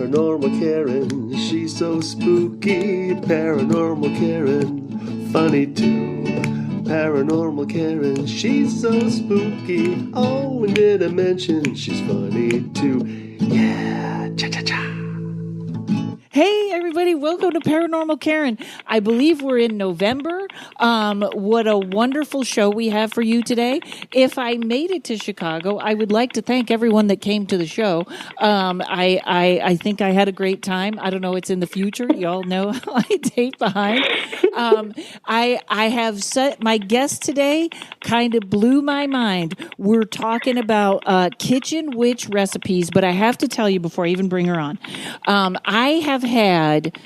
Paranormal Karen, she's so spooky. Paranormal Karen, funny too. Paranormal Karen, she's so spooky. Oh, and did I mention she's funny too? Yeah, cha-cha-cha. Hey, everybody, welcome to Paranormal Karen. I believe we're in November. What a wonderful show we have for you today. If I made it to Chicago, I would like to thank everyone that came to the show. I think I had a great time. I don't know, it's in the future. You all know I date behind. I have set my guest today kind of blew my mind. We're talking about kitchen witch recipes, but I have to tell you before I even bring her on, I have had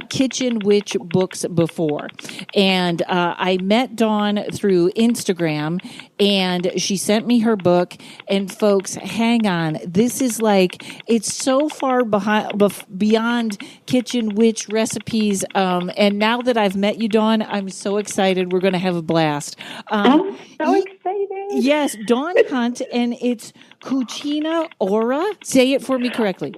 kitchen witch books before, and I met Dawn through Instagram, and she sent me her book. And folks, hang on, this is like, it's so far beyond kitchen witch recipes, and now that I've met you, Dawn, I'm so excited. We're going to have a blast. I'm so excited. Yes, Dawn Hunt, and it's Cucina Aura. Say it for me correctly.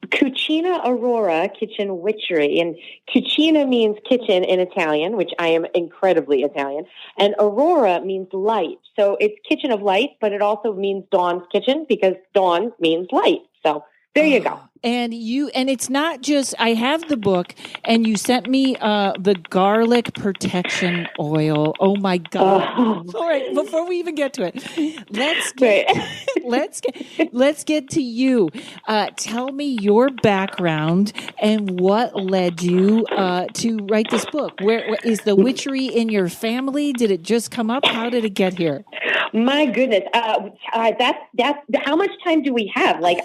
Cucina Aurora Kitchen Witchery. And cucina means kitchen in Italian, which I am incredibly Italian. And Aurora means light. So it's kitchen of light, but it also means Dawn's kitchen because dawn means light. So there you go. And it's not just, I have the book, and you sent me the garlic protection oil. Oh my God. All right, before we even get to it, let's get to you. Tell me your background and what led you to write this book. Where is the witchery in your family? Did it just come up? How did it get here? My goodness. That's how much time do we have? Like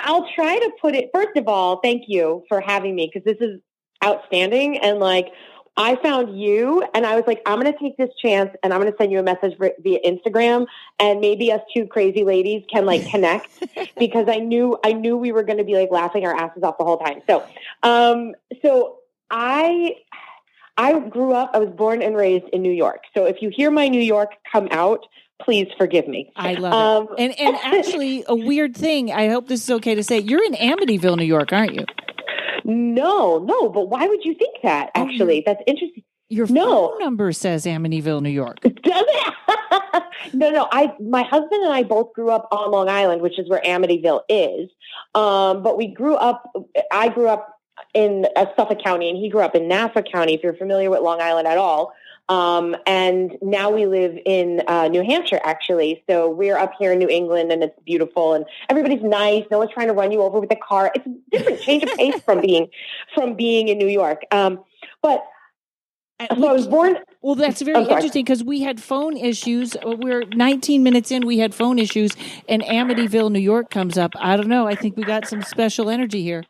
I'll try to put it, first of all, thank you for having me, because this is outstanding. And like, I found you and I was like, I'm going to take this chance and I'm going to send you a message via Instagram, and maybe us two crazy ladies can like connect because I knew we were going to be like laughing our asses off the whole time. So I grew up, I was born and raised in New York. So if you hear my New York come out, please forgive me. I love it. And actually, a weird thing, I hope this is okay to say, you're in Amityville, New York, aren't you? No, but why would you think that, actually? That's interesting. Your phone number says Amityville, New York. Does it? No. My husband and I both grew up on Long Island, which is where Amityville is. But I grew up in Suffolk County, and he grew up in Nassau County, if you're familiar with Long Island at all. And now we live in New Hampshire, actually. So we're up here in New England, and it's beautiful, and everybody's nice. No one's trying to run you over with a car. It's a different change of pace from being in New York. But so I was born. Well, that's very interesting, because we had phone issues. We're 19 minutes in. We had phone issues, and Amityville, New York comes up. I don't know. I think we got some special energy here.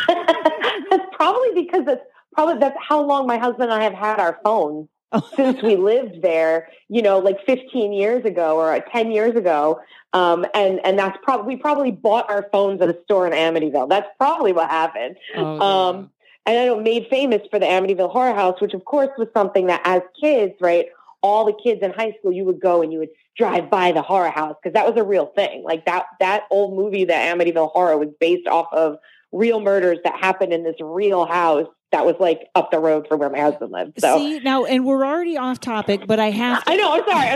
That's probably because that's how long my husband and I have had our phones. Since we lived there, like 15 years ago or 10 years ago. And that's we probably bought our phones at a store in Amityville. That's probably what happened. And I know, made famous for the Amityville Horror House, which of course was something that as kids, right, all the kids in high school, you would go and you would drive by the horror house, because that was a real thing. Like that old movie, the Amityville Horror, was based off of real murders that happened in this real house that was like up the road from where my husband lived. So see, now, and we're already off topic, but I have to. I know. I'm sorry.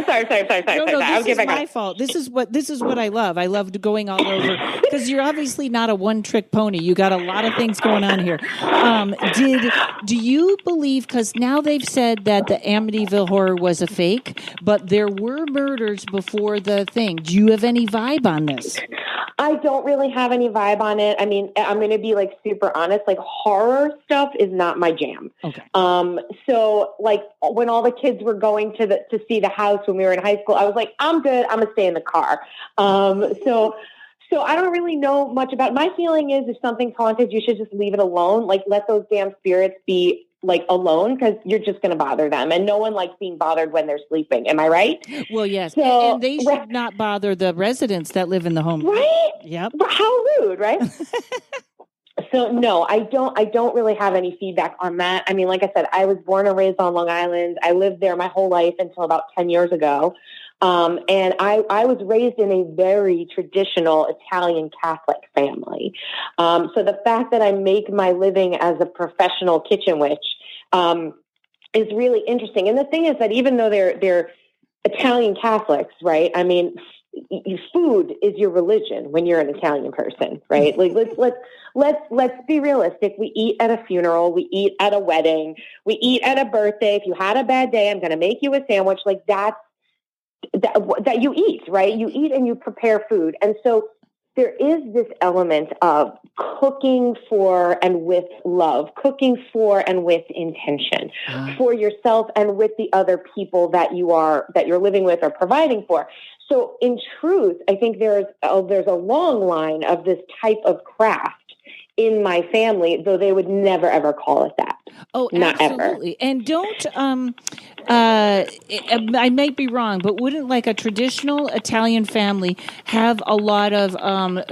No, this is my fault. This is what I love. I loved going all over, because you're obviously not a one-trick pony. You got a lot of things going on here. Do you believe, because now they've said that the Amityville Horror was a fake, but there were murders before the thing. Do you have any vibe on this? I don't really have any vibe on it. I mean, I'm going to be like super honest. Like, horror stuff is not my jam. Okay. So like when all the kids were going to see the house when we were in high school, I was like, I'm good. I'm gonna stay in the car. So I don't really know much about it. My feeling is if something's haunted, you should just leave it alone. Like, let those damn spirits be like alone, because you're just going to bother them, and no one likes being bothered when they're sleeping. Am I right? Well, yes. So, and they should not bother the residents that live in the home. Right? Yep. How rude, right? So no, I don't really have any feedback on that. I mean, like I said, I was born and raised on Long Island. I lived there my whole life until about 10 years ago. And I was raised in a very traditional Italian Catholic family. So the fact that I make my living as a professional kitchen witch is really interesting. And the thing is that even though they're Italian Catholics, right? I mean, food is your religion when you're an Italian person, right? Like let's be realistic. We eat at a funeral, we eat at a wedding, we eat at a birthday. If you had a bad day, I'm going to make you a sandwich. Like that you eat, right? You eat and you prepare food. And so there is this element of cooking for and with love, cooking for and with intention for yourself and with the other people that you're living with or providing for. So in truth, I think there's a long line of this type of craft in my family, though they would never ever call it that. Oh, not absolutely. ever. And don't, I might be wrong, but wouldn't like a traditional Italian family have a lot of,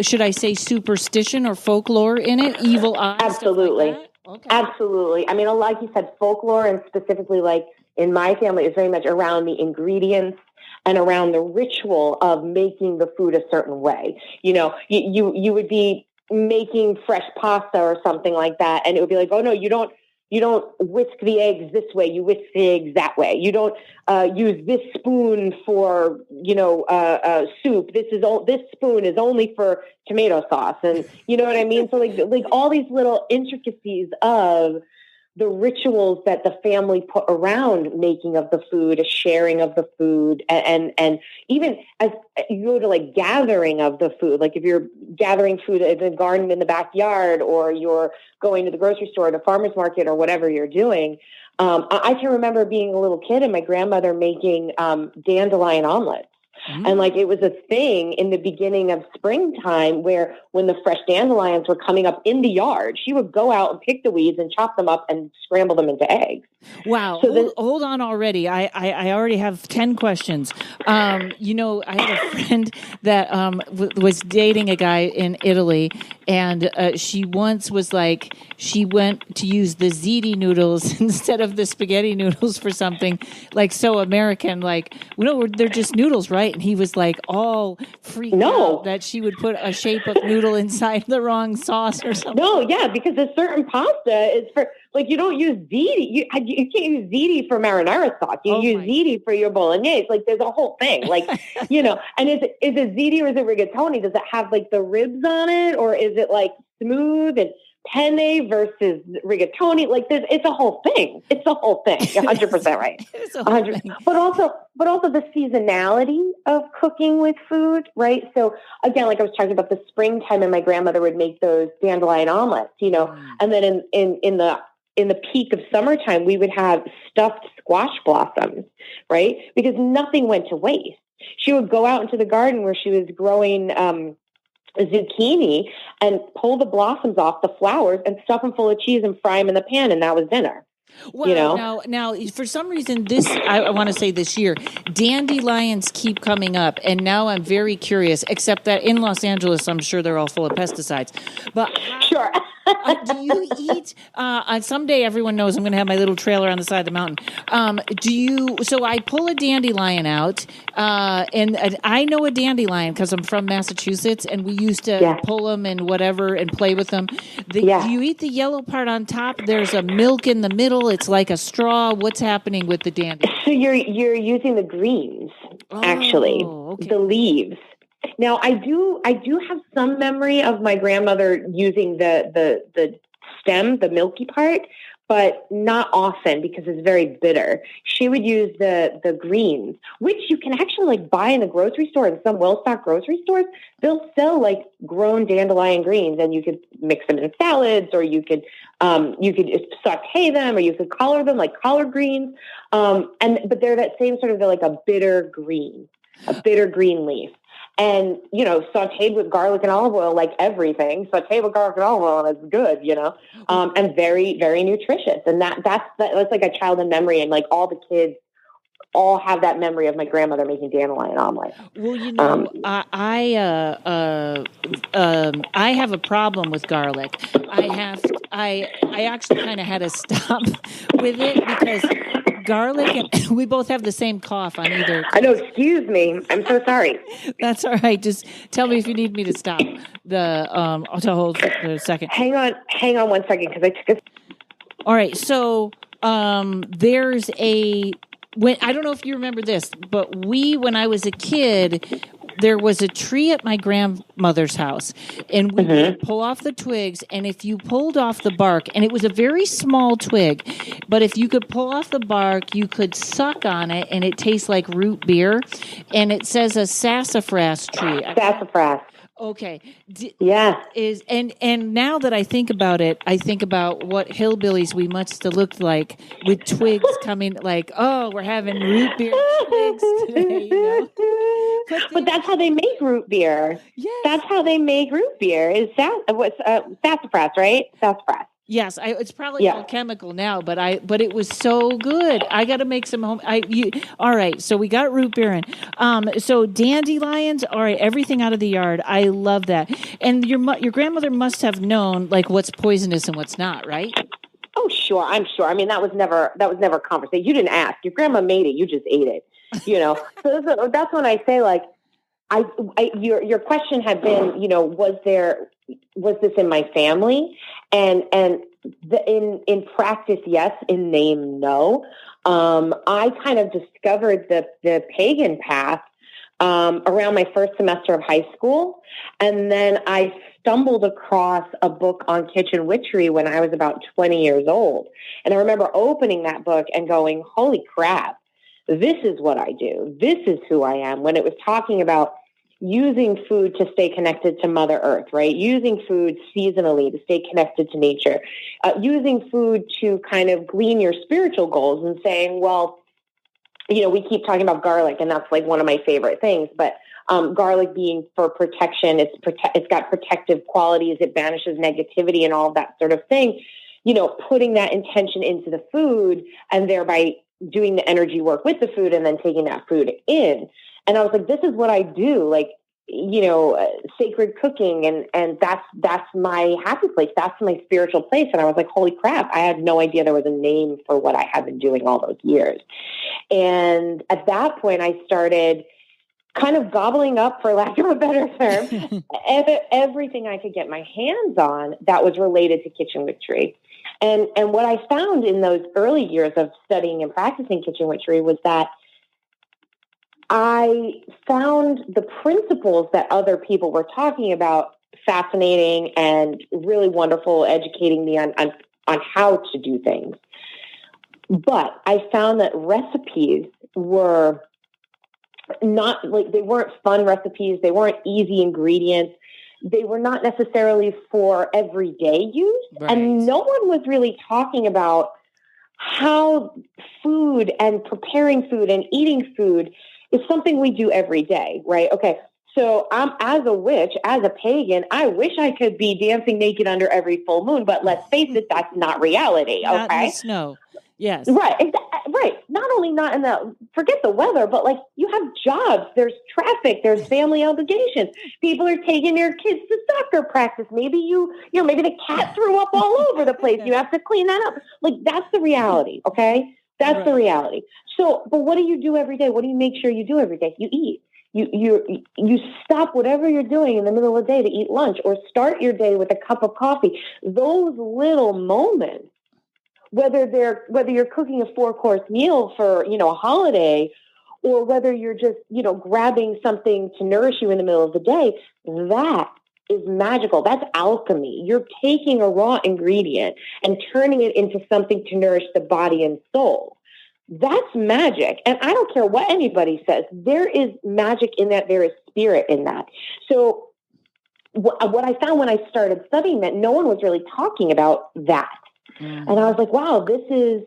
should I say superstition or folklore in it? Evil eyes? Absolutely. Like okay. Absolutely. I mean, like you said, folklore, and specifically like in my family is very much around the ingredients and around the ritual of making the food a certain way. You know, you would be making fresh pasta or something like that, and it would be like, oh no, you don't whisk the eggs this way, you whisk the eggs that way. You don't use this spoon for soup. This spoon is only for tomato sauce, and you know what I mean. So like all these little intricacies of the rituals that the family put around making of the food, a sharing of the food, and even as you go to like gathering of the food, like if you're gathering food in the garden in the backyard, or you're going to the grocery store, to farmer's market, or whatever you're doing. I can remember being a little kid and my grandmother making dandelion omelets. And like it was a thing in the beginning of springtime where when the fresh dandelions were coming up in the yard, she would go out and pick the weeds and chop them up and scramble them into eggs. Wow. So hold on already. I already have 10 questions. I had a friend that was dating a guy in Italy, and she once was like, she went to use the ziti noodles instead of the spaghetti noodles for something like so American, like, no, they're just noodles, right? And he was like all freaked out that she would put a shape of noodle inside the wrong sauce or something. No, yeah, because a certain pasta is for, like, you don't use ziti. You can't use ziti for marinara sauce. You use ziti for your bolognese. Like, there's a whole thing. Like, and is it ziti or is it rigatoni? Does it have like the ribs on it, or is it like smooth and penne versus rigatoni? Like, it's a whole thing. It's a whole thing. 100% right. It's a whole thing. But also the seasonality of cooking with food, right? So again, like I was talking about the springtime, and my grandmother would make those dandelion omelets, and then in the peak of summertime, we would have stuffed squash blossoms, right? Because nothing went to waste. She would go out into the garden where she was growing zucchini and pull the blossoms off the flowers and stuff them full of cheese and fry them in the pan, and that was dinner. Well, now, for some reason, I want to say this year, dandelions keep coming up, and now I'm very curious. Except that in Los Angeles, I'm sure they're all full of pesticides. But sure. Do you eat? Someday, everyone knows I'm going to have my little trailer on the side of the mountain. So I pull a dandelion out, and I know a dandelion because I'm from Massachusetts, and we used to pull them and whatever and play with them. Do you eat the yellow part on top? There's a milk in the middle. It's like a straw. What's happening with the dandelion? So you're using the greens, actually, the leaves. Now, I do have some memory of my grandmother using the stem, the milky part, but not often because it's very bitter. She would use the greens, which you can actually like buy in the grocery store. In some well-stocked grocery stores, they'll sell like grown dandelion greens, and you could mix them in salads, or you could saute them, or you could color them like collard greens. But they're that same sort of, they're like a bitter green leaf. And, sauteed with garlic and olive oil, like everything, sauteed with garlic and olive oil, and it's good, and very, very nutritious. And that's like a childhood memory. And like all the kids all have that memory of my grandmother making dandelion omelet. Well, I have a problem with garlic. I actually kind of had to stop with it because garlic, and we both have the same cough on either. I know. Excuse me. I'm so sorry. That's all right. Just tell me if you need me to stop to hold for a second. Hang on 1 second because I took a. All right. So there's I don't know if you remember this, but when I was a kid, there was a tree at my grandmother's house, and we would pull off the twigs, and if you pulled off the bark, and it was a very small twig, but if you could pull off the bark, you could suck on it, and it tastes like root beer, and it says a sassafras tree. Sassafras. Okay. Yeah. And now that I think about it, I think about what hillbillies we must have looked like with twigs coming, like, oh, we're having root beer twigs today, you know? But that's how they make root beer. Yes. That's how they make root beer. Is sassafras, right? Sassafras. Yes, it's probably all chemical now, but it was so good. I got to make some home. All right, so we got root beer in. So dandelions, all right, everything out of the yard. I love that. And your grandmother must have known like what's poisonous and what's not, right? Oh, sure, I'm sure. I mean, that was never a conversation. You didn't ask. Your grandma made it. You just ate it. You know. So that's when I say like, your question had been, you know, was this in my family? And in practice, yes. In name, no. I kind of discovered the pagan path around my first semester of high school, and then I stumbled across a book on kitchen witchery when I was about 20 years old. And I remember opening that book and going, "Holy crap! This is what I do. This is who I am." When it was talking about using food to stay connected to Mother Earth, right? Using food seasonally to stay connected to nature, using food to kind of glean your spiritual goals, and saying, well, you know, we keep talking about garlic, and that's like one of my favorite things, but garlic being for protection, it's got protective qualities, it banishes negativity and all of that sort of thing. You know, putting that intention into the food and thereby doing the energy work with the food and then taking that food in. And I was like, this is what I do, like, you know, sacred cooking. And that's my happy place. That's my spiritual place. And I was like, holy crap, I had no idea there was a name for what I had been doing all those years. And at that point, I started kind of gobbling up, for lack of a better term, everything I could get my hands on that was related to kitchen witchery. And what I found in those early years of studying and practicing kitchen witchery was that I found the principles that other people were talking about fascinating and really wonderful, educating me on how to do things. But I found that recipes were not like, they weren't fun recipes. They weren't easy ingredients. They were not necessarily for everyday use. Right. And no one was really talking about how food and preparing food and eating food is something we do every day, right? Okay, so as a witch, as a pagan, I wish I could be dancing naked under every full moon, but let's face it, that's not reality, okay? Not in the snow, yes. Right, right. Not only not in forget the weather, but like you have jobs, there's traffic, there's family obligations. People are taking their kids to soccer practice. Maybe maybe the cat threw up all over the place. You have to clean that up. Like, that's the reality, okay? That's the reality. So, but what do you do every day? What do you make sure you do every day? You eat. You stop whatever you're doing in the middle of the day to eat lunch, or start your day with a cup of coffee. Those little moments, whether you're cooking a 4-course meal for, a holiday, or whether you're just, grabbing something to nourish you in the middle of the day, that is magical. That's alchemy. You're taking a raw ingredient and turning it into something to nourish the body and soul. That's magic. And I don't care what anybody says. There is magic in that. There is spirit in that. So what I found when I started studying that, no one was really talking about that. And I was like, wow, this is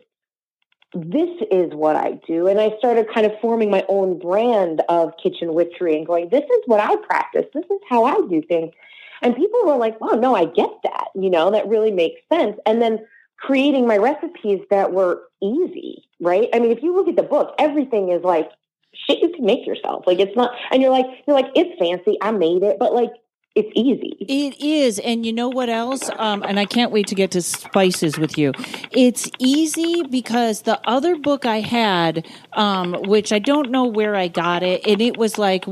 what I do. And I started kind of forming my own brand of kitchen witchery and going, this is what I practice. This is how I do things. And people were like, wow, no, I get that. That really makes sense. And then creating my recipes that were easy, right? I mean, if you look at the book, everything is like shit you can make yourself. Like, it's not, and you're like, it's fancy. I made it. But like, it's easy. It is. And you know what else? And I can't wait to get to spices with you. It's easy because the other book I had, which I don't know where I got it, and it was like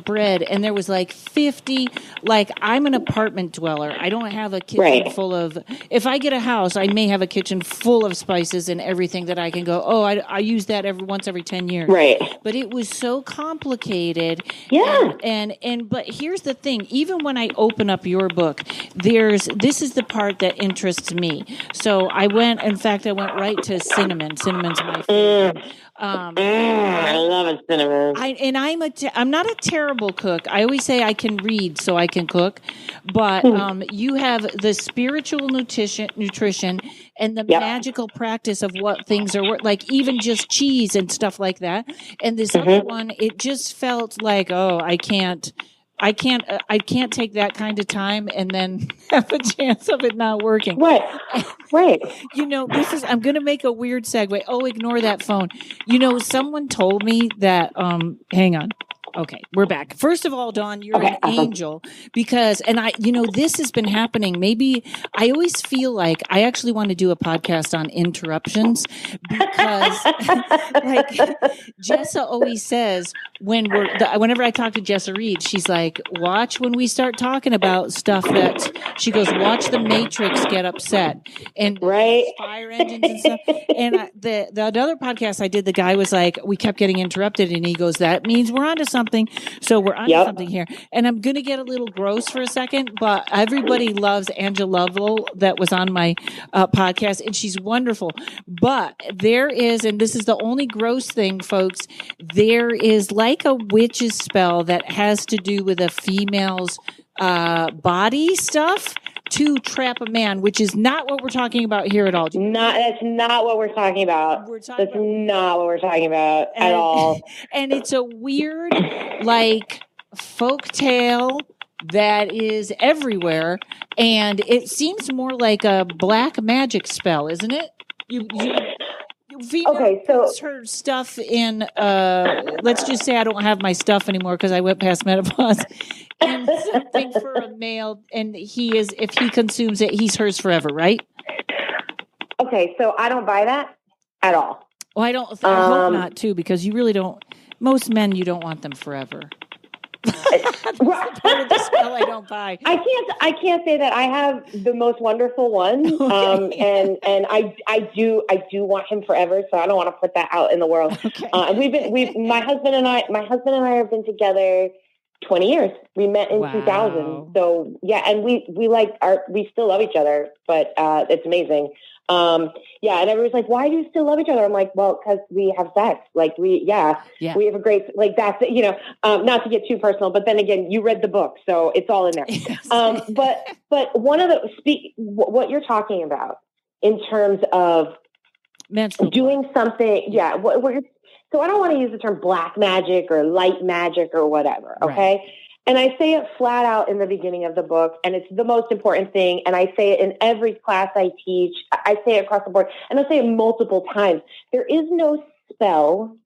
bread, and there was like 50, like I'm an apartment dweller. I don't have a kitchen full of, if I get a house, I may have a kitchen full of spices and everything that I can go, oh, I use that every 10 years. Right. But it was so complicated. Yeah. But here's the thing, even when I open up your book, this is the part that interests me. So I went right to cinnamon. Cinnamon's my favorite. I love a cinnamon. I'm not a terrible cook. I always say I can read so I can cook, but you have the spiritual nutrition and the magical practice of what things are like, even just cheese and stuff like that. And this other one, it just felt like, oh, I can't take that kind of time and then have a chance of it not working. Right. I'm going to make a weird segue. Oh, ignore that phone. Someone told me that, hang on. Okay, we're back. First of all, Dawn, you're an angel because, this has been happening. Maybe I always feel like I actually want to do a podcast on interruptions because, like, Jessa always says whenever I talk to Jessa Reed, she's like, watch when we start talking about stuff she goes, watch the Matrix get upset and fire engines and stuff. And the other podcast I did, the guy was like, we kept getting interrupted, and he goes, that means we're onto something. So we're on something here. And I'm going to get a little gross for a second, but everybody loves Angela Lovell that was on my podcast, and she's wonderful. But there is, and this is the only gross thing, folks, there is like a witch's spell that has to do with a female's body stuff to trap a man, which is not what we're talking about here at all. That's not what we're talking about. Not what we're talking about at all. And it's a weird, like, folk tale that is everywhere, and it seems more like a black magic spell, isn't it? Puts her stuff in, let's just say I don't have my stuff anymore because I went past menopause, and something for a male, and if he consumes it, he's hers forever, right? Okay, so I don't buy that at all. Well, I hope not too, because you really don't, most men, you don't want them forever. That's part of the spell I don't buy. I can't say that I have the most wonderful one. And I do want him forever. So I don't want to put that out in the world. Okay. My husband and I have been together 20 years. We met in 2000. So yeah. And we still love each other, but it's amazing. And everybody's like, why do you still love each other? I'm like, well, because we have sex. Like we have a great, like that's, not to get too personal, but then again, you read the book, so it's all in there. Yes. But one of what you're talking about in terms of doing something, so I don't want to use the term black magic or light magic or whatever. Okay. Right. And I say it flat out in the beginning of the book, and it's the most important thing. And I say it in every class I teach. I say it across the board, and I say it multiple times. There is no spell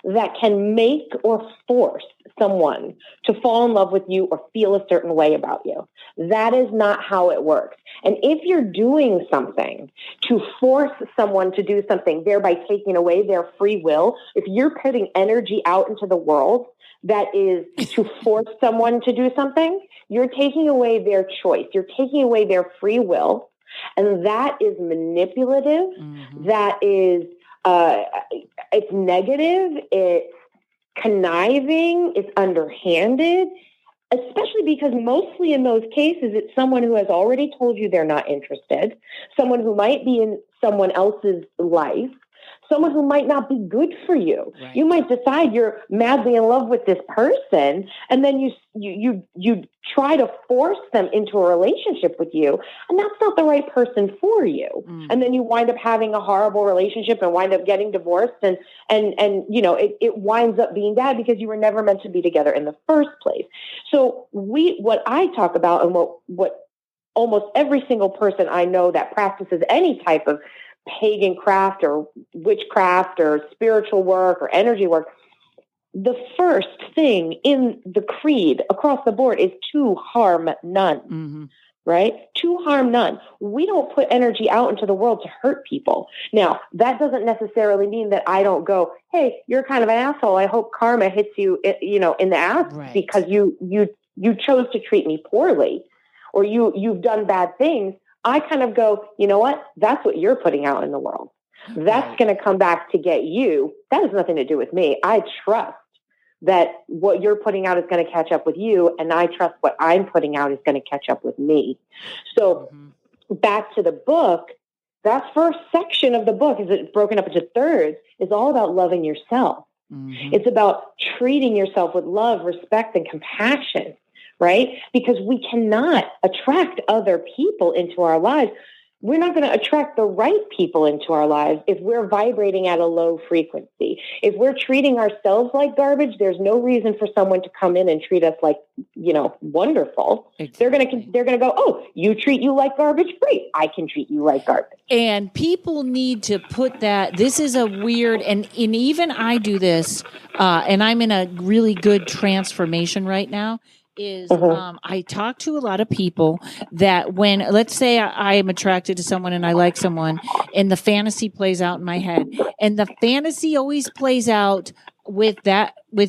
that can make or force someone to fall in love with you or feel a certain way about you. That is not how it works. And if you're doing something to force someone to do something, thereby taking away their free will, if you're putting energy out into the world that is to force someone to do something, you're taking away their choice. You're taking away their free will. And that is manipulative. Mm-hmm. That is, it's negative. It's conniving. It's underhanded, especially because mostly in those cases, it's someone who has already told you they're not interested, someone who might be in someone else's life, someone who might not be good for you. Right. You might decide you're madly in love with this person, and then you try to force them into a relationship with you, and that's not the right person for you. Mm. And then you wind up having a horrible relationship and wind up getting divorced, and it winds up being bad because you were never meant to be together in the first place. So what I talk about, and what almost every single person I know that practices any type of pagan craft or witchcraft or spiritual work or energy work, the first thing in the creed across the board is to harm none. Mm-hmm. Right? To harm none. We don't put energy out into the world to hurt people. Now, that doesn't necessarily mean that I don't go, hey, you're kind of an asshole. I hope karma hits you, in the ass because you chose to treat me poorly, or you've done bad things. I kind of go, you know what? That's what you're putting out in the world. That's going to come back to get you. That has nothing to do with me. I trust that what you're putting out is going to catch up with you, and I trust what I'm putting out is going to catch up with me. So back to the book, that first section of the book, is it broken up into thirds, is all about loving yourself. Mm-hmm. It's about treating yourself with love, respect, and compassion, right? Because we cannot attract other people into our lives. We're not going to attract the right people into our lives if we're vibrating at a low frequency. If we're treating ourselves like garbage, there's no reason for someone to come in and treat us like, wonderful. Exactly. They're going to go, oh, you treat you like garbage? Great. I can treat you like garbage. And people need to put that, this is a weird, and even I do this, and I'm in a really good transformation right now. I talk to a lot of people that when, let's say I am attracted to someone and I like someone, and the fantasy plays out in my head, and the fantasy always plays out with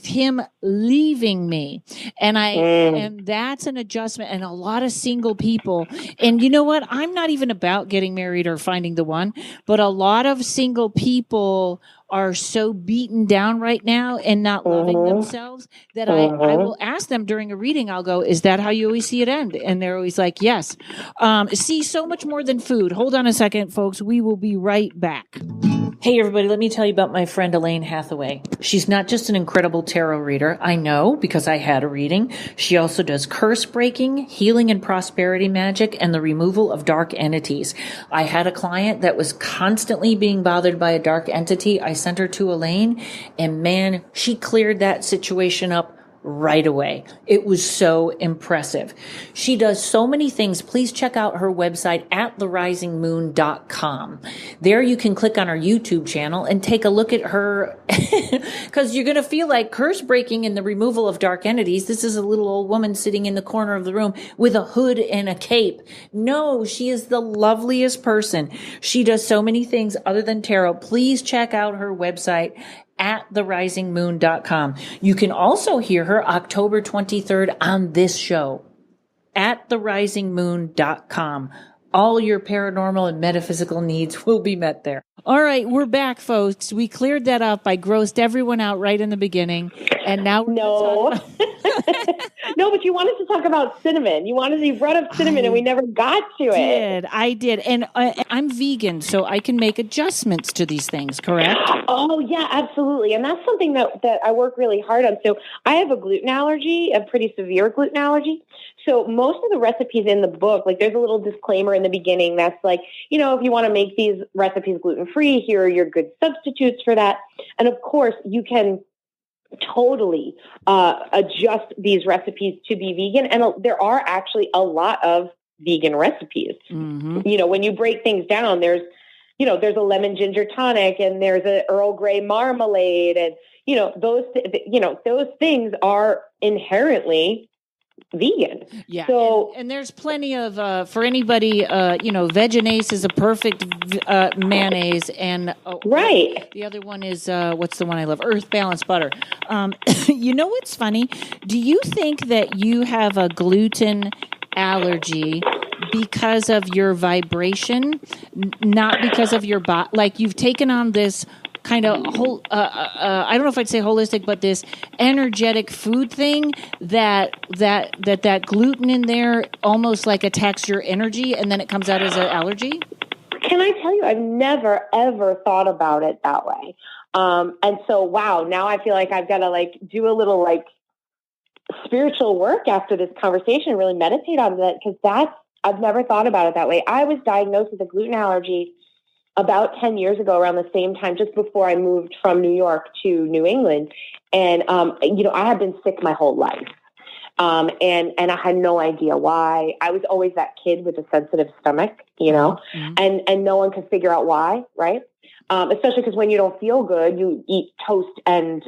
him leaving me. And that's an adjustment. And a lot of single people, and you know what? I'm not even about getting married or finding the one, but a lot of single people are so beaten down right now and not loving themselves that I will ask them during a reading, I'll go, is that how you always see it end? And they're always like, yes. See, so much more than food. Hold on a second, folks. We will be right back. Hey, everybody, let me tell you about my friend Elaine Hathaway. She's not just an incredible tarot reader. I know because I had a reading. She also does curse breaking, healing and prosperity magic, and the removal of dark entities. I had a client that was constantly being bothered by a dark entity. I sent her to Elaine, and man, she cleared that situation up right away. It was so impressive. She does so many things. Please check out her website at therisingmoon.com. There you can click on her YouTube channel and take a look at her, because you're going to feel like curse breaking and the removal of dark entities. This is a little old woman sitting in the corner of the room with a hood and a cape. No, she is the loveliest person. She does so many things other than tarot. Please check out her website at therisingmoon.com. You can also hear her October 23rd on this show at therisingmoon.com. All your paranormal and metaphysical needs will be met there. All right, we're back, folks. We cleared that up. I grossed everyone out right in the beginning, and now we're no, but you wanted to talk about cinnamon. You brought up cinnamon, and we never got to it. I did, and I'm vegan, so I can make adjustments to these things. Correct? Oh yeah, absolutely, and that's something that I work really hard on. So I have a gluten allergy, a pretty severe gluten allergy. So most of the recipes in the book, like there's a little disclaimer in the beginning that's like, if you want to make these recipes gluten-free, here are your good substitutes for that. And of course, you can totally adjust these recipes to be vegan. And there are actually a lot of vegan recipes. Mm-hmm. When you break things down, there's a lemon ginger tonic, and there's an Earl Grey marmalade, and those things are inherently vegan. Yeah. So, and there's plenty of, for anybody, Vegenaise is a perfect mayonnaise. And right. The other one is, what's the one I love? Earth Balance Butter. You know what's funny? Do you think that you have a gluten allergy because of your vibration, not because of your body? Like you've taken on this kind of whole, I don't know if I'd say holistic, but this energetic food thing that gluten in there almost like attacks your energy, and then it comes out as an allergy. Can I tell you, I've never, ever thought about it that way. And so, wow, now I feel like I've got to do a little spiritual work after this conversation, really meditate on that, because I've never thought about it that way. I was diagnosed with a gluten allergy about 10 years ago, around the same time, just before I moved from New York to New England. And, I had been sick my whole life. And I had no idea why. I was always that kid with a sensitive stomach, you know, and no one could figure out why, right? Especially because when you don't feel good, you eat toast and,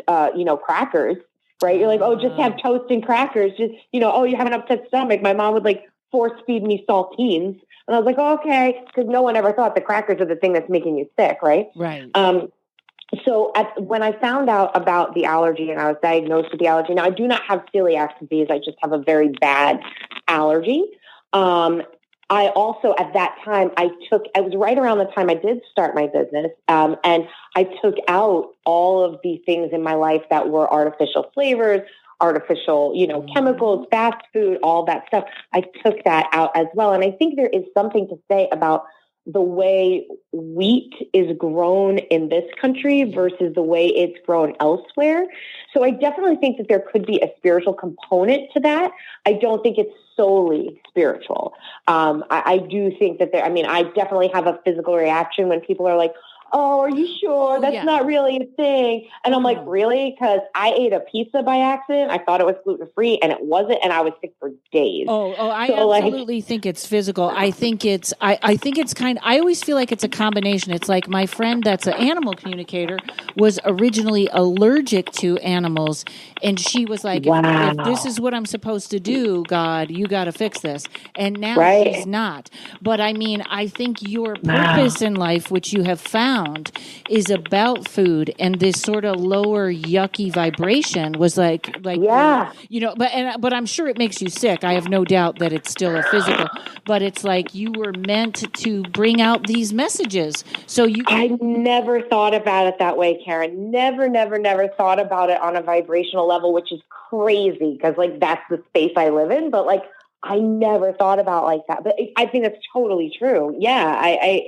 crackers, right? You're like, oh, just have toast and crackers. Just, oh, you have an upset stomach. My mom would like force feed me saltines. And I was like, oh, okay. Because no one ever thought the crackers are the thing that's making you sick, right? Right. So when I found out about the allergy and I was diagnosed with the allergy, now I do not have celiac disease. I just have a very bad allergy. I also, at that time, it was right around the time I did start my business. And I took out all of the things in my life that were artificial flavors, artificial, chemicals, fast food, all that stuff. I took that out as well. And I think there is something to say about the way wheat is grown in this country versus the way it's grown elsewhere. So I definitely think that there could be a spiritual component to that. I don't think it's solely spiritual. I do think that I definitely have a physical reaction when people are like, oh, are you sure? That's not really a thing. And I'm like, really? Because I ate a pizza by accident. I thought it was gluten-free and it wasn't. And I was sick for days. I absolutely think it's physical. I think it's I always feel like it's a combination. It's like my friend that's an animal communicator was originally allergic to animals. And she was like, if this is what I'm supposed to do, God, you got to fix this. And now she's not. But I think your purpose in life, which you have found, is about food, and this sort of lower yucky vibration was like but I'm sure it makes you sick. I have no doubt that it's still a physical, but it's like you were meant to bring out these messages. I never thought about it that way, Karen. Never thought about it on a vibrational level, which is crazy because that's the space I live in. But I never thought about like that. But I think that's totally true. Yeah,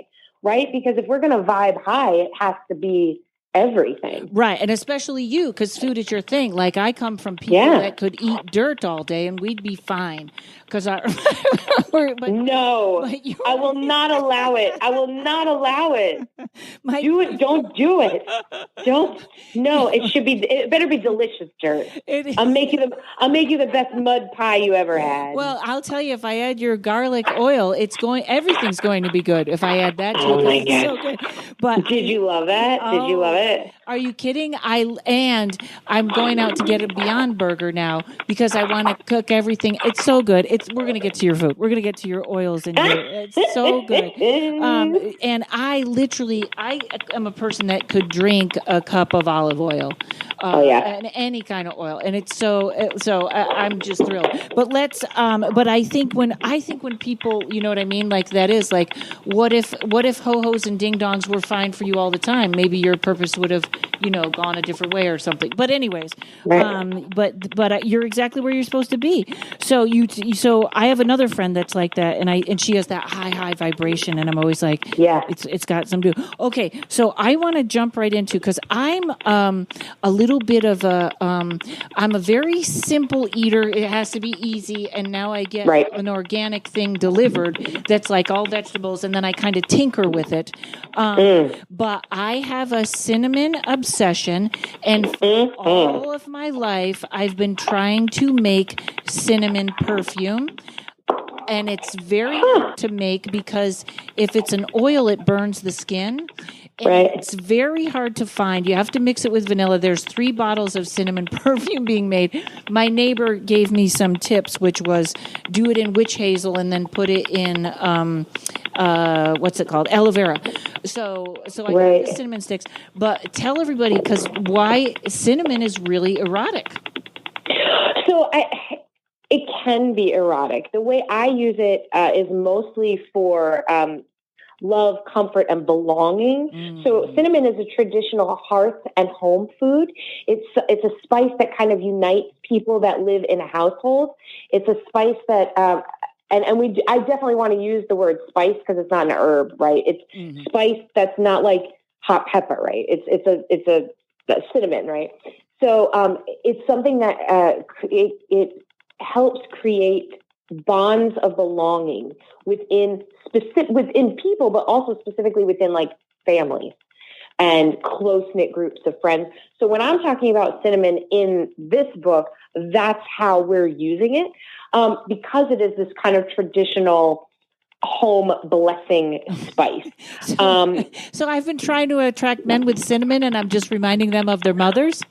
right? Because if we're going to vibe high, it has to be everything. Right. And especially you, because food is your thing. Like I come from people that could eat dirt all day and we'd be fine. Because I will not allow it. I will not allow it. Don't do it. Don't. No, it better be delicious dirt. I'll make you the best mud pie you ever had. Well, I'll tell you, if I add your garlic oil, everything's going to be good. If I add that to it, my it's so good. But did you love that? Did you love it? Are you kidding? I'm going out to get a Beyond Burger now because I want to cook everything. It's so good. We're going to get to your food. We're going to get to your oils and it's so good. And I am a person that could drink a cup of olive oil. And any kind of oil. And it's so I'm just thrilled. But I think when people, you know what I mean? Like that is like, what if ho-hos and ding-dongs were fine for you all the time? Maybe your purpose would have, gone a different way or something. But anyways, but you're exactly where you're supposed to be. So I have another friend that's like that, and she has that high vibration, and I'm always like, it's got some do. Okay, so I want to jump right into, because I'm a little bit of I'm a very simple eater. It has to be easy, and now I get an organic thing delivered that's like all vegetables, and then I kind of tinker with it. But I have a cinnamon obsession, and for all of my life, I've been trying to make cinnamon perfume. And it's very hard to make because if it's an oil, it burns the skin. And it's very hard to find. You have to mix it with vanilla. There's 3 bottles of cinnamon perfume being made. My neighbor gave me some tips, which was do it in witch hazel and then put it in, what's it called? Aloe vera. So I got the cinnamon sticks. But tell everybody, because why cinnamon is really erotic. So it can be erotic. The way I use it is mostly for love, comfort, and belonging. So cinnamon is a traditional hearth and home food. It's a spice that kind of unites people that live in a household. It's a spice that, I definitely want to use the word spice because it's not an herb, right? It's spice that's not like hot pepper, right? It's a cinnamon, right? So it's something that it helps create bonds of belonging within people, but also specifically within like families. and close-knit groups of friends. So when I'm talking about cinnamon in this book, that's how we're using it, because it is this kind of traditional home blessing spice. So I've been trying to attract men with cinnamon, and I'm just reminding them of their mothers.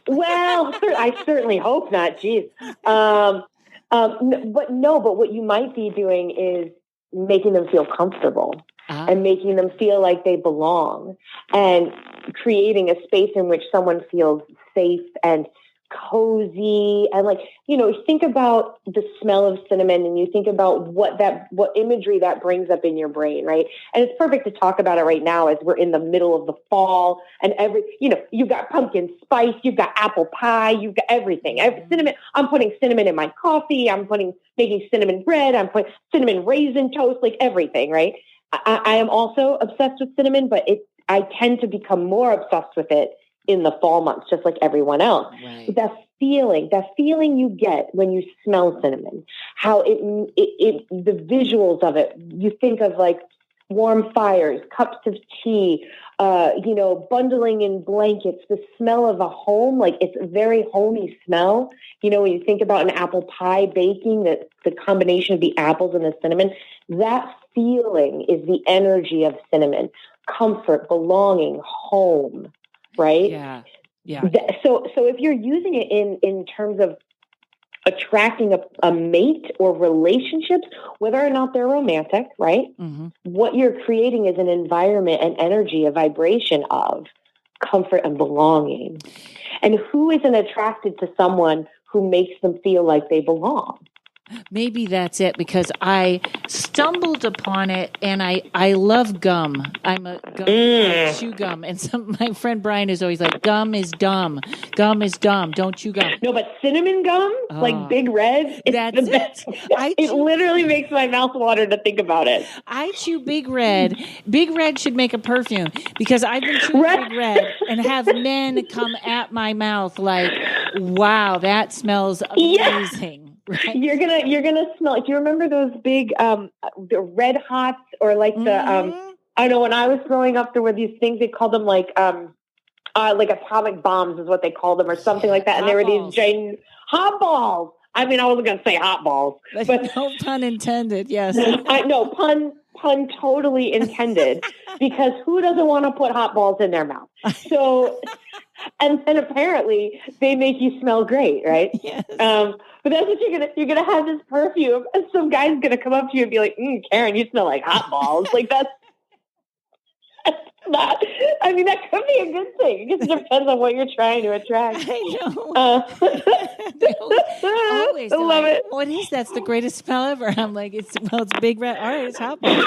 Well, I certainly hope not. Jeez. But what you might be doing is making them feel comfortable and making them feel like they belong and creating a space in which someone feels safe and cozy. And think about the smell of cinnamon and you think about what imagery that brings up in your brain, right? And it's perfect to talk about it right now as we're in the middle of the fall and you've got pumpkin spice, you've got apple pie, you've got everything. Cinnamon. I'm putting cinnamon in my coffee. I'm making cinnamon bread. I'm putting cinnamon raisin toast, like everything, right? I am also obsessed with cinnamon, but I tend to become more obsessed with it in the fall months, just like everyone else. Right. That feeling you get when you smell cinnamon, how the visuals of it, you think of like warm fires, cups of tea, bundling in blankets, the smell of a home, like it's a very homey smell. When you think about an apple pie baking, that the combination of the apples and the cinnamon, that feeling is the energy of cinnamon, comfort, belonging, home. Right? Yeah. So if you're using it in terms of attracting a mate or relationships, whether or not they're romantic, right? Mm-hmm. What you're creating is an environment and energy, a vibration of comfort and belonging. And who isn't attracted to someone who makes them feel like they belong? Maybe that's it, because I stumbled upon it, and I love gum. I'm a gum, I chew gum, and my friend Brian is always like, "Gum is dumb. Gum is dumb. Don't chew gum." No, but cinnamon gum, like Big Red, that's the best. It literally makes my mouth water to think about it. I chew Big Red. Big Red should make a perfume, because I've been chewing Big Red and have men come at my mouth like, "Wow, that smells amazing." Yeah. Right? You're gonna smell. If you remember those big the Red Hots, or like the I know when I was growing up, there were these things they called them like atomic bombs is what they called them, or something like that. And there were these giant hot balls. I mean, I wasn't gonna say hot balls, but no pun intended. Yes, I know pun totally intended, because who doesn't want to put hot balls in their mouth? So. And then apparently they make you smell great, right? Yes. But that's what you're gonna have this perfume, and some guy's gonna come up to you and be like, "Karen, you smell like hot balls." Like that's not. I mean, that could be a good thing. It just depends on what you're trying to attract. I know. Always I love it. What is that's the greatest smell ever? I'm like, it's Big Red. All right, it's hot balls.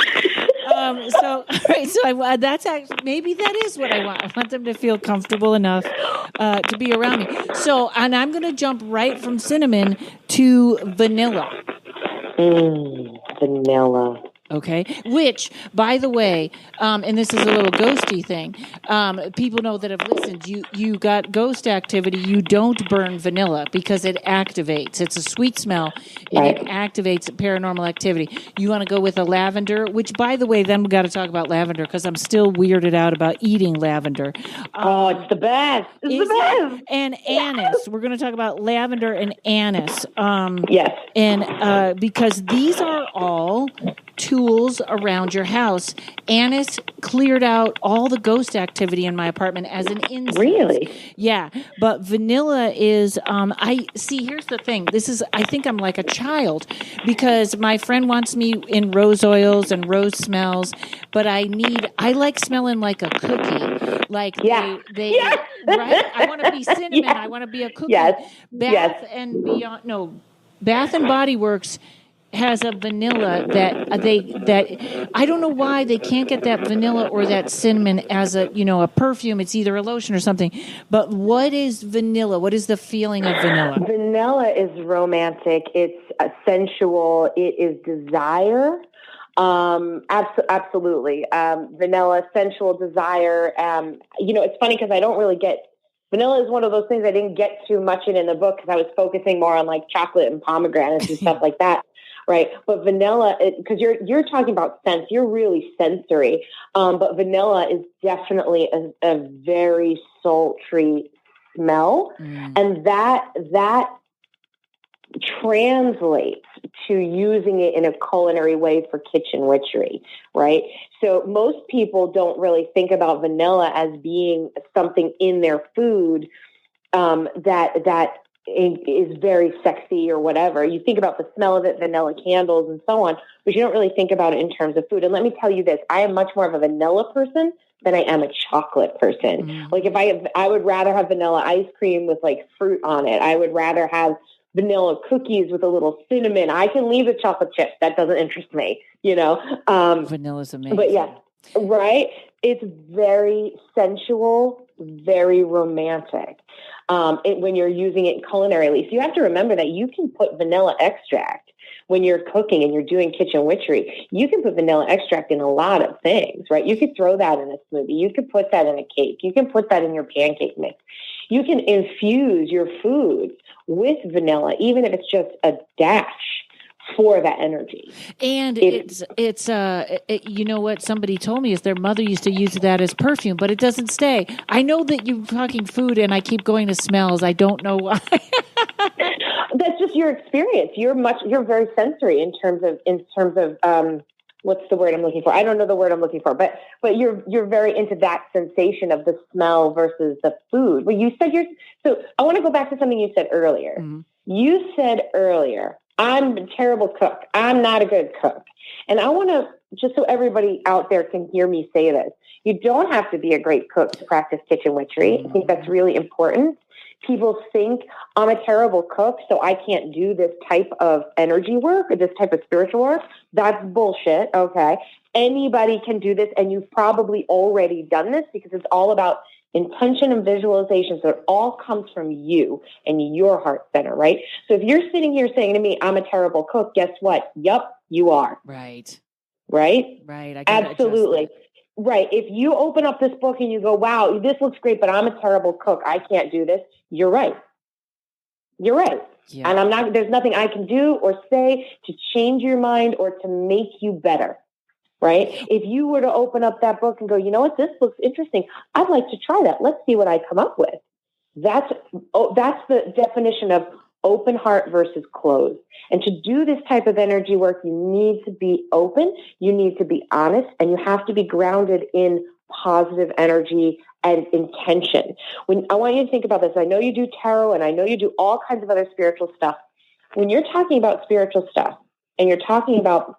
So that's actually, maybe that is what I want. I want them to feel comfortable enough to be around me. So, and I'm going to jump right from cinnamon to vanilla. Vanilla. Okay. Which, by the way, and this is a little ghosty thing. People know that have listened. You got ghost activity. You don't burn vanilla because it activates. It's a sweet smell, and it activates paranormal activity. You want to go with a lavender, which, by the way, then we got to talk about lavender because I'm still weirded out about eating lavender. It's the best. It's the best. And anise. We're going to talk about lavender and anise. Yes. And because these are all tools around your house. Anise cleared out all the ghost activity in my apartment as an incense. Really? Yeah. But vanilla is, here's the thing. I think I'm like a child because my friend wants me in rose oils and rose smells, but I like smelling like a cookie. Like they right? I want to be cinnamon. Yes. I want to be a cookie. Yes. Bath and Body Works has a vanilla that I don't know why they can't get that vanilla or that cinnamon as a perfume. It's either a lotion or something. But what is vanilla? What is the feeling of vanilla? Vanilla is romantic. It's sensual. It is desire. Absolutely. Vanilla, sensual desire. It's funny because I don't really get. Vanilla is one of those things I didn't get too much in the book because I was focusing more on like chocolate and pomegranates and stuff like that. right? But vanilla, because you're talking about sense, you're really sensory. But vanilla is definitely a very sultry smell, and that translates to using it in a culinary way for kitchen witchery, right? So most people don't really think about vanilla as being something in their food that is very sexy or whatever. You think about the smell of it, vanilla candles and so on, but you don't really think about it in terms of food. And let me tell you this, I am much more of a vanilla person than I am a chocolate person. Like if I would rather have vanilla ice cream with like fruit on it. I would rather have vanilla cookies with a little cinnamon. I can leave the chocolate chips. That doesn't interest me, Vanilla's amazing. But yeah, right? It's very sensual, very romantic when you're using it culinarily. So you have to remember that you can put vanilla extract when you're cooking and you're doing kitchen witchery. You can put vanilla extract in a lot of things, right? You could throw that in a smoothie. You could put that in a cake. You can put that in your pancake mix. You can infuse your foods with vanilla, even if it's just a dash for that energy. And it's you know what somebody told me is their mother used to use that as perfume, but it doesn't stay. I know that you're talking food and I keep going to smells. I don't know why. That's just your experience. You're very sensory in terms of what's the word I'm looking for? I don't know the word I'm looking for, but you're very into that sensation of the smell versus the food. Well, you said so I want to go back to something you said earlier. Mm-hmm. You said earlier, I'm a terrible cook. I'm not a good cook. And I want to, just so everybody out there can hear me say this, you don't have to be a great cook to practice kitchen witchery. Mm-hmm. I think that's really important. People think I'm a terrible cook, so I can't do this type of energy work or this type of spiritual work. That's bullshit. Okay. Anybody can do this, and you've probably already done this because it's all about intention and visualization. So it all comes from you and your heart center, right? So if you're sitting here saying to me, I'm a terrible cook, guess what? Yup, you are. Right. Right? Right. Absolutely. Right. If you open up this book and you go, wow, this looks great, but I'm a terrible cook, I can't do this. You're right. You're right. Yeah. And there's nothing I can do or say to change your mind or to make you better. Right? If you were to open up that book and go, you know what, this looks interesting. I'd like to try that. Let's see what I come up with. That's the definition of open heart versus closed. And to do this type of energy work, you need to be open, you need to be honest, and you have to be grounded in positive energy and intention. I want you to think about this. I know you do tarot and I know you do all kinds of other spiritual stuff. When you're talking about spiritual stuff and you're talking about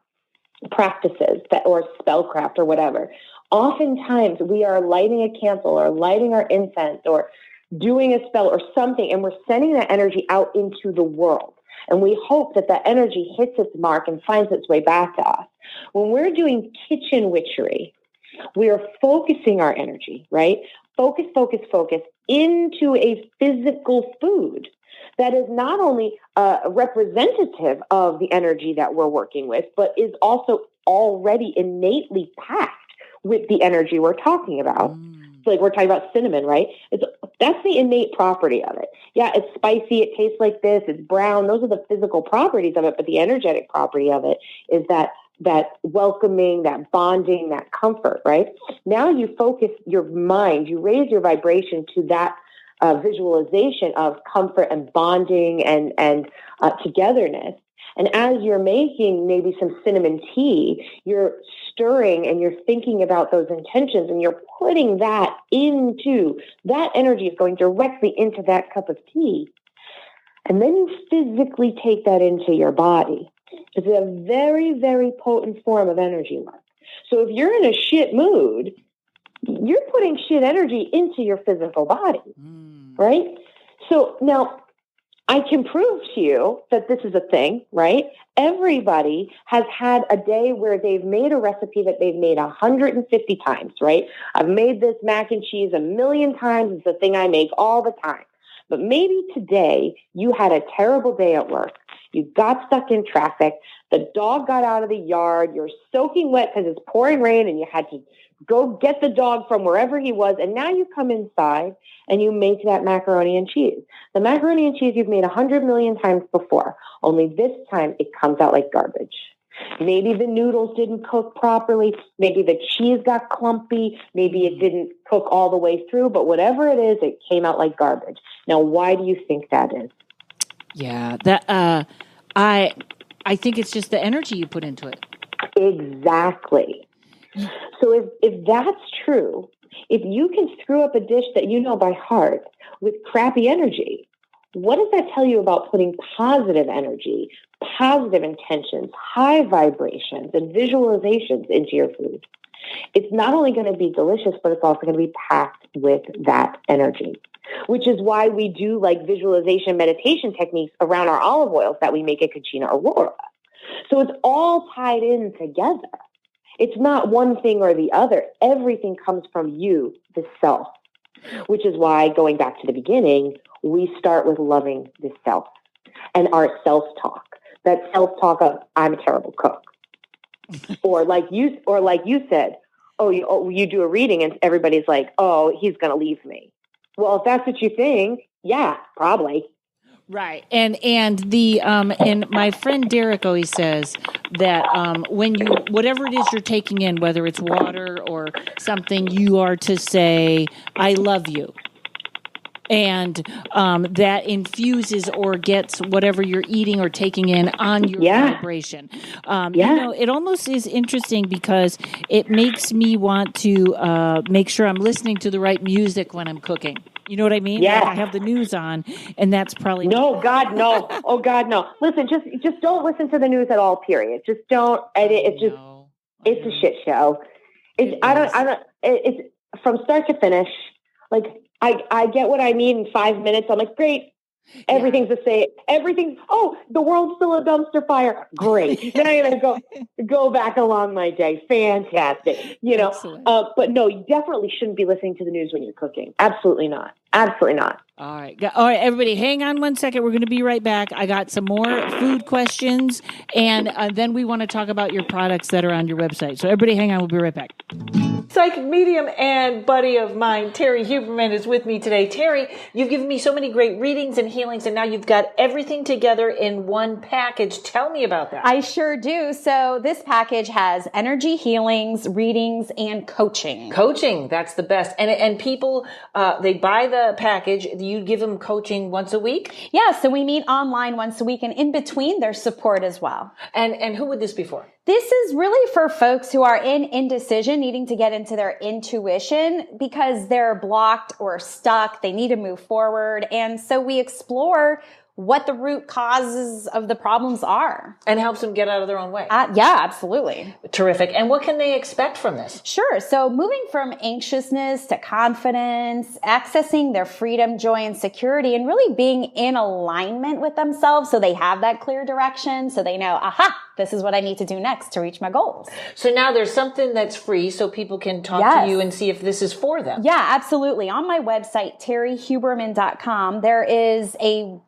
practices or spellcraft or whatever, oftentimes we are lighting a candle or lighting our incense or doing a spell or something, and we're sending that energy out into the world. And we hope that that energy hits its mark and finds its way back to us. When we're doing kitchen witchery, we are focusing our energy, right? Focus into a physical food that is not only representative of the energy that we're working with, but is also already innately packed with the energy we're talking about. Like we're talking about cinnamon, right? That's the innate property of it. Yeah, it's spicy. It tastes like this. It's brown. Those are the physical properties of it. But the energetic property of it is that welcoming, that bonding, that comfort, right? Now you focus your mind, you raise your vibration to that visualization of comfort and bonding and togetherness. And as you're making maybe some cinnamon tea, you're stirring and you're thinking about those intentions and you're putting that energy is going directly into that cup of tea. And then you physically take that into your body. It's a very, very potent form of energy work. So if you're in a shit mood, you're putting shit energy into your physical body, right? So now I can prove to you that this is a thing, right? Everybody has had a day where they've made a recipe that they've made 150 times, right? I've made this mac and cheese 1,000,000 times. It's the thing I make all the time. But maybe today you had a terrible day at work. You got stuck in traffic. The dog got out of the yard. You're soaking wet because it's pouring rain and you had to go get the dog from wherever he was. And now you come inside and you make that macaroni and cheese. The macaroni and cheese you've made 100 million times before. Only this time it comes out like garbage. Maybe the noodles didn't cook properly. Maybe the cheese got clumpy. Maybe it didn't cook all the way through. But whatever it is, it came out like garbage. Now, why do you think that is? Yeah, that I think it's just the energy you put into it. Exactly. So if that's true, if you can screw up a dish that you know by heart with crappy energy, what does that tell you about putting positive energy, positive intentions, high vibrations, and visualizations into your food? It's not only going to be delicious, but it's also going to be packed with that energy, which is why we do like visualization meditation techniques around our olive oils that we make at Cucina Aurora. So it's all tied in together. It's not one thing or the other. Everything comes from you, the self, which is why, going back to the beginning, we start with loving the self and our self-talk. That self-talk of, I'm a terrible cook. or like you said, you do a reading and everybody's like, oh, he's going to leave me. Well, if that's what you think, yeah, probably. Right. And my friend Derek always says that when you, whatever it is you're taking in, whether it's water or something, you are to say, I love you. And that infuses or gets whatever you're eating or taking in on your vibration. It almost is interesting because it makes me want to make sure I'm listening to the right music when I'm cooking. You know what I mean? Yeah. Like I have the news on, and that's probably no. God, no. Oh, God, no. Listen, just don't listen to the news at all. Period. Just don't edit. It's a shit show. It's from start to finish. Like I get what I need in 5 minutes. I'm like, great. Everything's the same. The world's still a dumpster fire. Great. Then I'm going to go back along my day. Fantastic. But no, you definitely shouldn't be listening to the news when you're cooking. Absolutely not. Absolutely not. All right, everybody, hang on 1 second. We're going to be right back. I got some more food questions, and then we want to talk about your products that are on your website. So everybody, hang on. We'll be right back. Psychic medium and buddy of mine, Terry Huberman, is with me today. Terry, you've given me so many great readings and healings, and now you've got everything together in one package. Tell me about that. I sure do. So this package has energy healings, readings, and coaching. Coaching, that's the best. And people, they buy the package. You give them coaching once a week? Yeah, so we meet online once a week, and in between, there's support as well. And who would this be for? This is really for folks who are in indecision, needing to get into their intuition because they're blocked or stuck. They need to move forward. And so we explore what the root causes of the problems are. And helps them get out of their own way. Yeah, absolutely. Terrific. And what can they expect from this? Sure. So moving from anxiousness to confidence, accessing their freedom, joy, and security, and really being in alignment with themselves so they have that clear direction, so they know, aha, this is what I need to do next to reach my goals. So now there's something that's free so people can talk to you and see if this is for them. Yeah, absolutely. On my website, terryhuberman.com, there is a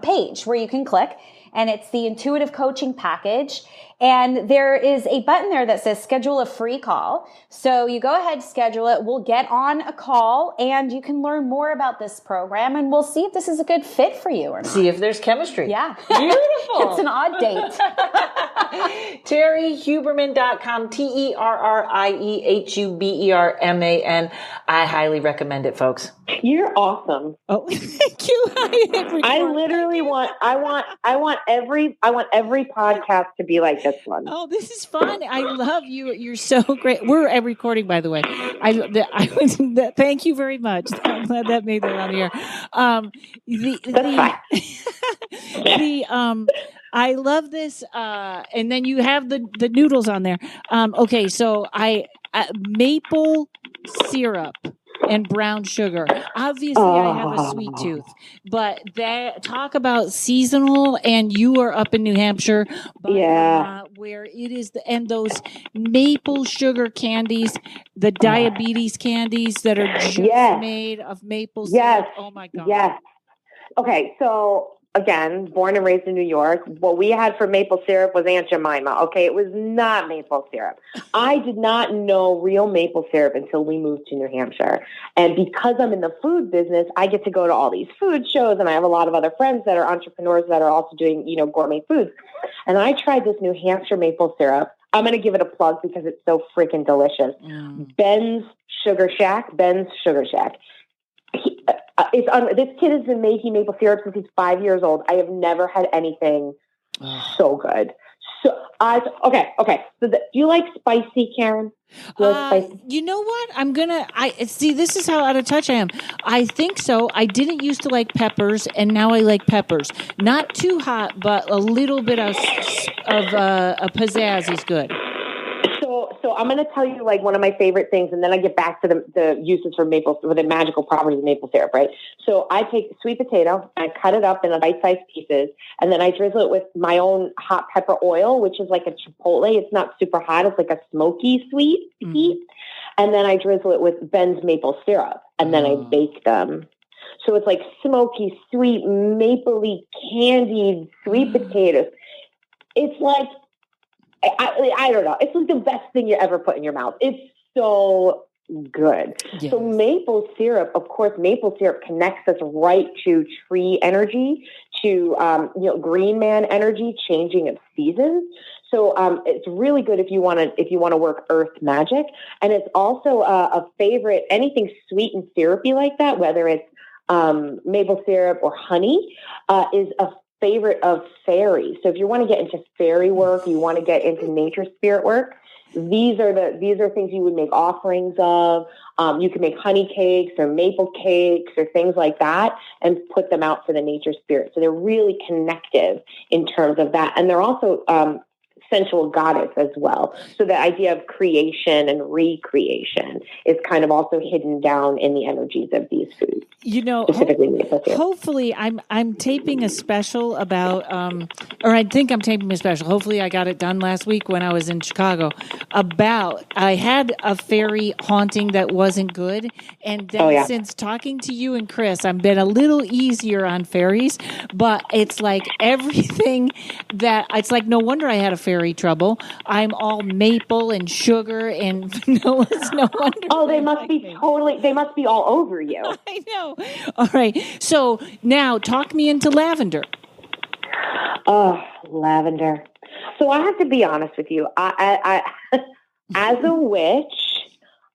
page where you can click, and it's the intuitive coaching package. And there is a button there that says schedule a free call. So you go ahead, schedule it. We'll get on a call and you can learn more about this program, and we'll see if this is a good fit for you or not. See if there's chemistry. Yeah. Beautiful. It's an odd date. TerryHuberman.com, TerryHuberman. I highly recommend it, folks. You're awesome. Oh, thank you. I literally want every podcast to be like this one. Oh, this is fun. I love you. You're so great. We're at recording, by the way. Thank you very much. I'm glad that made that on the air. That's fine. I love this. And then you have the noodles on there. Okay, so maple syrup. and brown sugar. Obviously, I have a sweet tooth, but talk about seasonal, and you are up in New Hampshire, where it is, and those maple sugar candies, the diabetes candies that are just made of maple syrup. Oh my God. Yes. Okay, so again, born and raised in New York, what we had for maple syrup was Aunt Jemima. Okay, it was not maple syrup. I did not know real maple syrup until we moved to New Hampshire. And because I'm in the food business, I get to go to all these food shows, and I have a lot of other friends that are entrepreneurs that are also doing, gourmet foods. And I tried this New Hampshire maple syrup. I'm going to give it a plug because it's so freaking delicious. Ben's Sugar Shack. This kid has been making maple syrup since he's 5 years old. I have never had anything so good. So okay. So do you like spicy, Karen? Do you like spicy? You know what? I see. This is how out of touch I am. I think so. I didn't used to like peppers, and now I like peppers. Not too hot, but a little bit of a pizzazz is good. So I'm going to tell you like one of my favorite things, and then I get back to the uses for the magical properties of maple syrup, right? So I take sweet potato, I cut it up in bite-sized pieces, and then I drizzle it with my own hot pepper oil, which is like a chipotle. It's not super hot. It's like a smoky sweet heat. And then I drizzle it with Ben's maple syrup, and then I bake them. So it's like smoky, sweet, mapley, candied sweet potatoes. It's like, I don't know. It's like the best thing you ever put in your mouth. It's so good. Yes. So maple syrup, of course, maple syrup connects us right to tree energy, to green man energy, changing of seasons. So it's really good if you want to work earth magic, and it's also a favorite. Anything sweet and syrupy like that, whether it's maple syrup or honey, is a favorite of fairies. So if you want to get into fairy work, you want to get into nature spirit work, these are things you would make offerings of. You can make honey cakes or maple cakes or things like that and put them out for the nature spirit. So they're really connective in terms of that. And they're also sensual goddess as well. So the idea of creation and recreation is kind of also hidden down in the energies of these foods. Specifically hopefully I'm taping a special about, or I think I'm taping a special. Hopefully I got it done last week when I was in Chicago I had a fairy haunting that wasn't good. And then since talking to you and Chris, I've been a little easier on fairies, but it's like everything it's like, no wonder I had a fairy trouble. I'm all maple and sugar and no wonder. Oh, they must be all over you. I know. All right. So now talk me into lavender. Oh, lavender. So I have to be honest with you. I as a witch,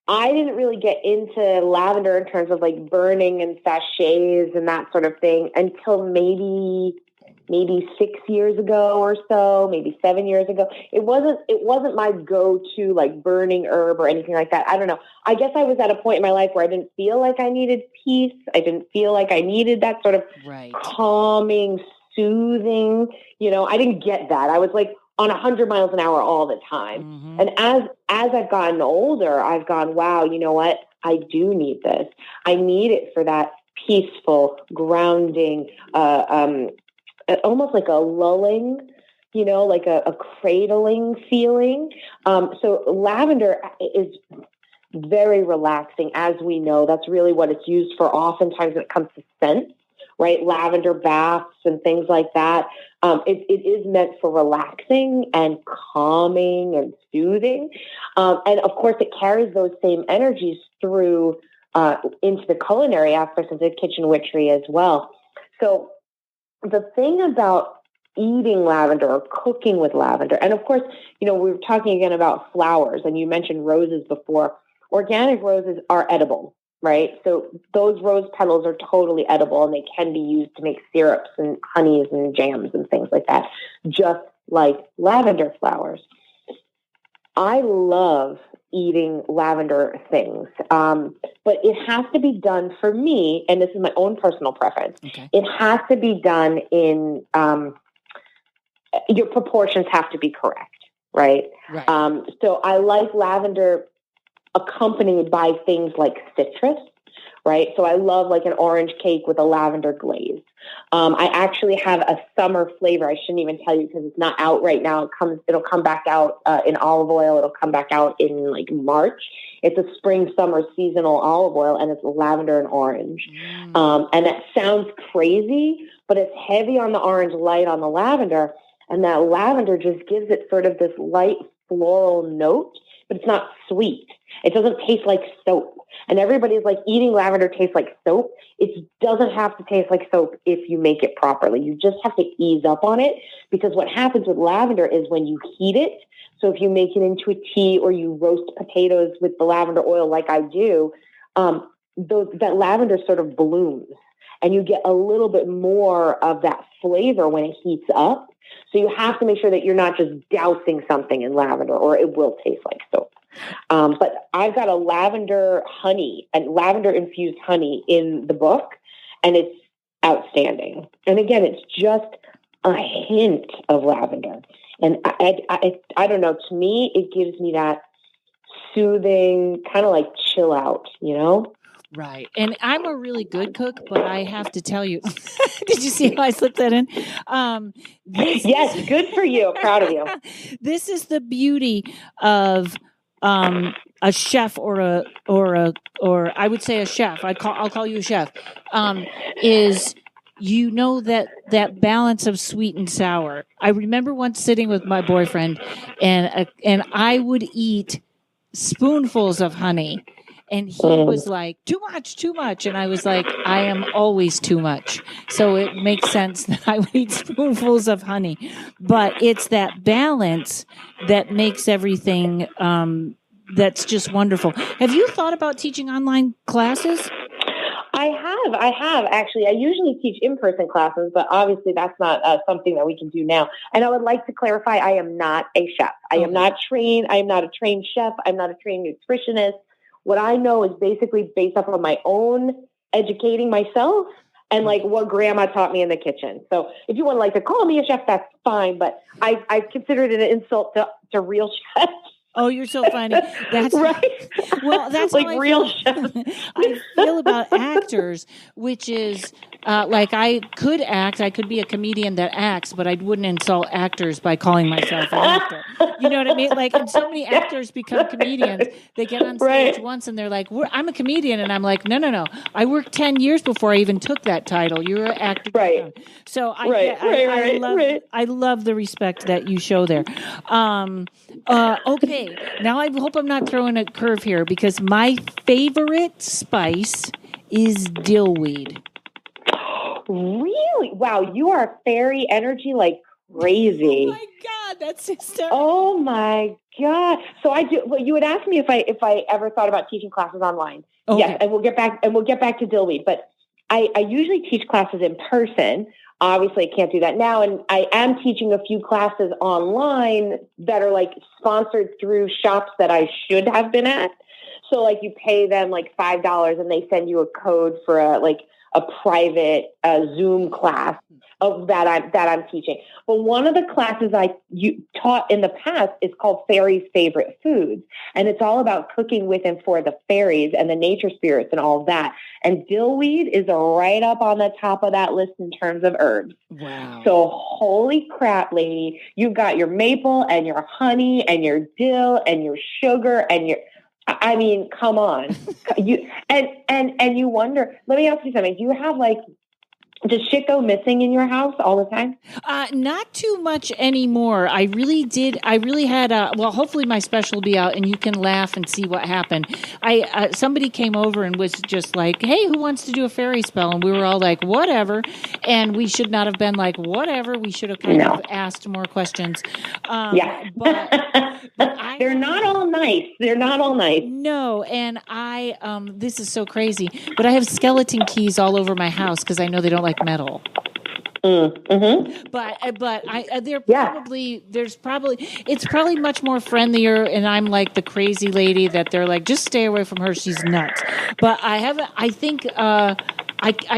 I didn't really get into lavender in terms of like burning and sachets and that sort of thing until maybe 6 years ago or so, maybe 7 years ago. It wasn't my go-to like burning herb or anything like that. I don't know. I guess I was at a point in my life where I didn't feel like I needed peace. I didn't feel like I needed that sort of calming, soothing, I didn't get that. I was like on 100 miles an hour all the time. Mm-hmm. And as I've gotten older, I've gone, wow, you know what? I do need this. I need it for that peaceful, grounding, almost like a lulling, like a cradling feeling. So lavender is very relaxing, as we know. That's really what it's used for oftentimes when it comes to scents, right? Lavender baths and things like that. It is meant for relaxing and calming and soothing. And of course, it carries those same energies through into the culinary aspects of the kitchen witchery as well. So the thing about eating lavender or cooking with lavender, and of course, we were talking again about flowers, and you mentioned roses before. Organic roses are edible, right? So those rose petals are totally edible, and they can be used to make syrups and honeys and jams and things like that, just like lavender flowers. I love eating lavender things, but it has to be done for me, and this is my own personal preference. Okay. It has to be done in your proportions have to be correct, right? So I like lavender accompanied by things like citrus. right? So I love like an orange cake with a lavender glaze. I actually have a summer flavor. I shouldn't even tell you because it's not out right now. It'll come back out in olive oil. It'll come back out in like March. It's a spring, summer seasonal olive oil, and it's lavender and orange. And that sounds crazy, but it's heavy on the orange, light on the lavender. And that lavender just gives it sort of this light floral note, but it's not sweet. It doesn't taste like soap. And everybody's like, eating lavender tastes like soap. It doesn't have to taste like soap if you make it properly. You just have to ease up on it, because what happens with lavender is when you heat it, so if you make it into a tea or you roast potatoes with the lavender oil like I do, that lavender sort of blooms, and you get a little bit more of that flavor when it heats up. So you have to make sure that you're not just dousing something in lavender, or it will taste like soap. But I've got a lavender honey and lavender infused honey in the book, and it's outstanding. And again, it's just a hint of lavender. And I don't know, to me, it gives me that soothing kind of like chill out, you know? Right. And I'm a really good cook, but I have to tell you, did you see how I slipped that in? Yes, good for you. Proud of you. This is the beauty of a chef or I would say a chef. I'll call you a chef. Is that balance of sweet and sour. I remember once sitting with my boyfriend, and I would eat spoonfuls of honey. And he was like, too much. And I was like, I am always too much. So it makes sense that I would eat spoonfuls of honey. But it's that balance that makes everything that's just wonderful. Have you thought about teaching online classes? I have actually. I usually teach in-person classes, but obviously that's not something that we can do now. And I would like to clarify, I am not a chef. I am not trained. I am not a trained chef. I'm not a trained nutritionist. What I know is basically based off of my own educating myself and like what grandma taught me in the kitchen. So if you want to call me a chef, that's fine. But I consider it an insult to real chefs. Oh, you're so funny. That's right. Well, that's like how real chefs. I feel about actors, which is I could act. I could be a comedian that acts, but I wouldn't insult actors by calling myself an actor. You know what I mean? And so many actors become comedians. They get on stage once and they're like, I'm a comedian. And I'm like, no. I worked 10 years before I even took that title. You're an actor. Right. So I love the respect that you show there. Okay. Now I hope I'm not throwing a curve here, because my favorite spice is dillweed. Really? Wow, you are fairy energy like crazy. Oh my God, that's hysterical. Oh my God. So I do. Well, you would ask me if I ever thought about teaching classes online. Okay. Yes, and we'll get back to dillweed. But I usually teach classes in person. Obviously, I can't do that now. And I am teaching a few classes online that are sponsored through shops that I should have been at. So you pay them $5 and they send you a code for a private Zoom class of that I'm teaching. But one of the classes you taught in the past is called Fairies' Favorite Foods. And it's all about cooking with and for the fairies and the nature spirits and all of that. And dillweed is right up on the top of that list in terms of herbs. Wow. So holy crap, lady, you've got your maple and your honey and your dill and your sugar and I mean, come on. You you wonder, let me ask you something. Do you have does shit go missing in your house all the time? Not too much anymore. I really had hopefully my special will be out and you can laugh and see what happened. Somebody came over and was just like, hey, who wants to do a fairy spell? And we were all like, whatever. And we should not have been like, whatever. We should have kind of asked more questions. But they're not all nice. They're not all nice. No. And this is so crazy, but I have skeleton keys all over my house because I know they don't like metal. Mm-hmm. But it's probably much more friendlier, and I'm like the crazy lady that they're like, just stay away from her, she's nuts. But I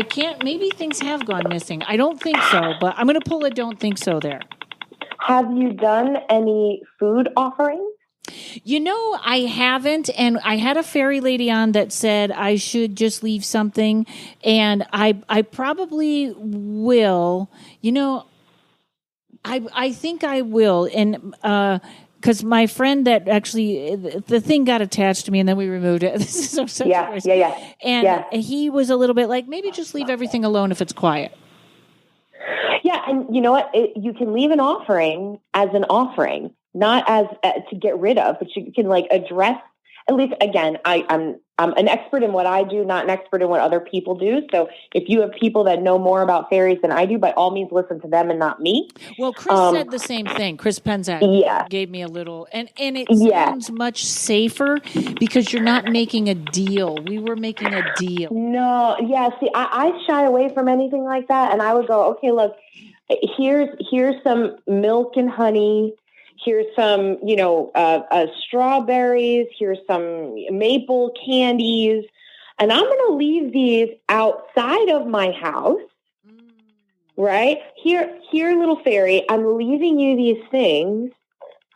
can't, maybe things have gone missing. I don't think so, but I'm going to pull a don't think so there. Have you done any food offerings? I haven't, and I had a fairy lady on that said I should just leave something, and I probably will. I think I will, and because my friend that actually the thing got attached to me, and then we removed it. This is so such Yeah. And he was a little bit like, maybe just leave everything alone if it's quiet. Yeah, and you know what? You can leave an offering as an offering, not as to get rid of, but you can address. At least, again, I'm an expert in what I do, not an expert in what other people do. So if you have people that know more about fairies than I do, by all means, listen to them and not me. Well, Chris said the same thing. Chris Penzak gave me a little, and it sounds much safer because you're not making a deal. We were making a deal. No, yeah. See, I shy away from anything like that, and I would go, okay, look, here's some milk and honey. Here's some, strawberries. Here's some maple candies. And I'm going to leave these outside of my house, right? Here, little fairy, I'm leaving you these things,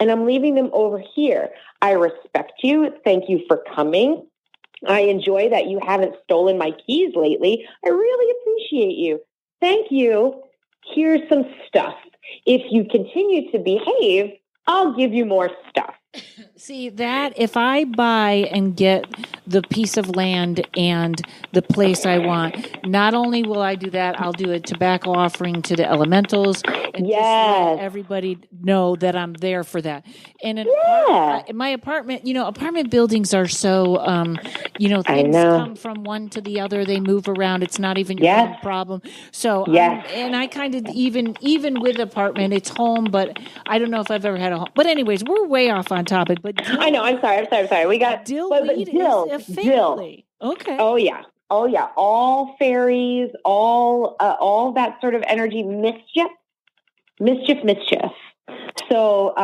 and I'm leaving them over here. I respect you. Thank you for coming. I enjoy that you haven't stolen my keys lately. I really appreciate you. Thank you. Here's some stuff. If you continue to behave, I'll give you more stuff. See that if I buy and get the piece of land and the place I want, not only will I do that, I'll do a tobacco offering to the elementals and just let everybody know that I'm there for that. And in my apartment, apartment buildings are so, things come from one to the other. They move around. It's not even your own problem. So, and I kind of even with apartment, it's home, but I don't know if I've ever had a home. But anyways, we're way off on topic. But I know. I'm sorry. We got dillweed is a family. Okay. Oh yeah. All fairies, all that sort of energy, mischief. So,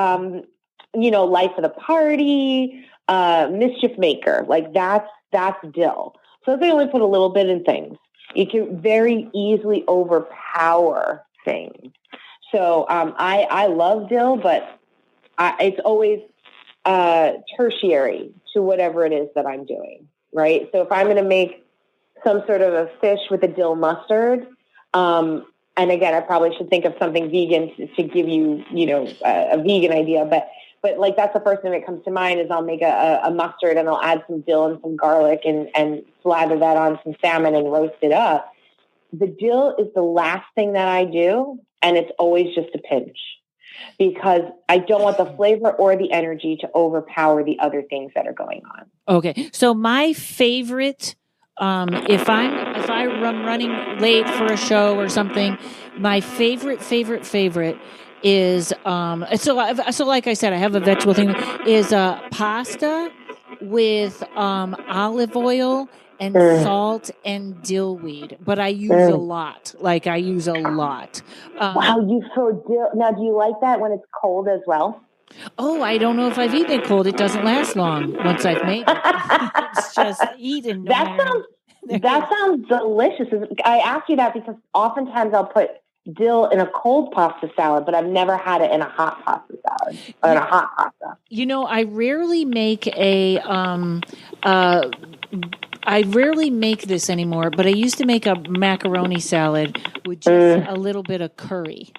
life of the party, mischief maker, that's dill. So if they only put a little bit in things, you can very easily overpower things. So, I love dill, but it's always tertiary to whatever it is that I'm doing, right? So if I'm going to make some sort of a fish with a dill mustard, and again, I probably should think of something vegan to give you, a vegan idea, but that's the first thing that comes to mind is I'll make a mustard and I'll add some dill and some garlic and slather that on some salmon and roast it up. The dill is the last thing that I do, and it's always just a pinch, because I don't want the flavor or the energy to overpower the other things that are going on. Okay. So my favorite, if I'm running late for a show or something, my favorite is, so like I said, I have a vegetable thing, is pasta with olive oil and salt and dillweed, but I use a lot. Wow, you throw dill. Now, do you like that when it's cold as well? Oh, I don't know if I've eaten it cold. It doesn't last long once I've made it. It's just eaten. That sounds delicious. I ask you that because oftentimes I'll put dill in a cold pasta salad, but I've never had it in a hot pasta salad or in a hot pasta. I rarely make I rarely make this anymore, but I used to make a macaroni salad with just a little bit of curry.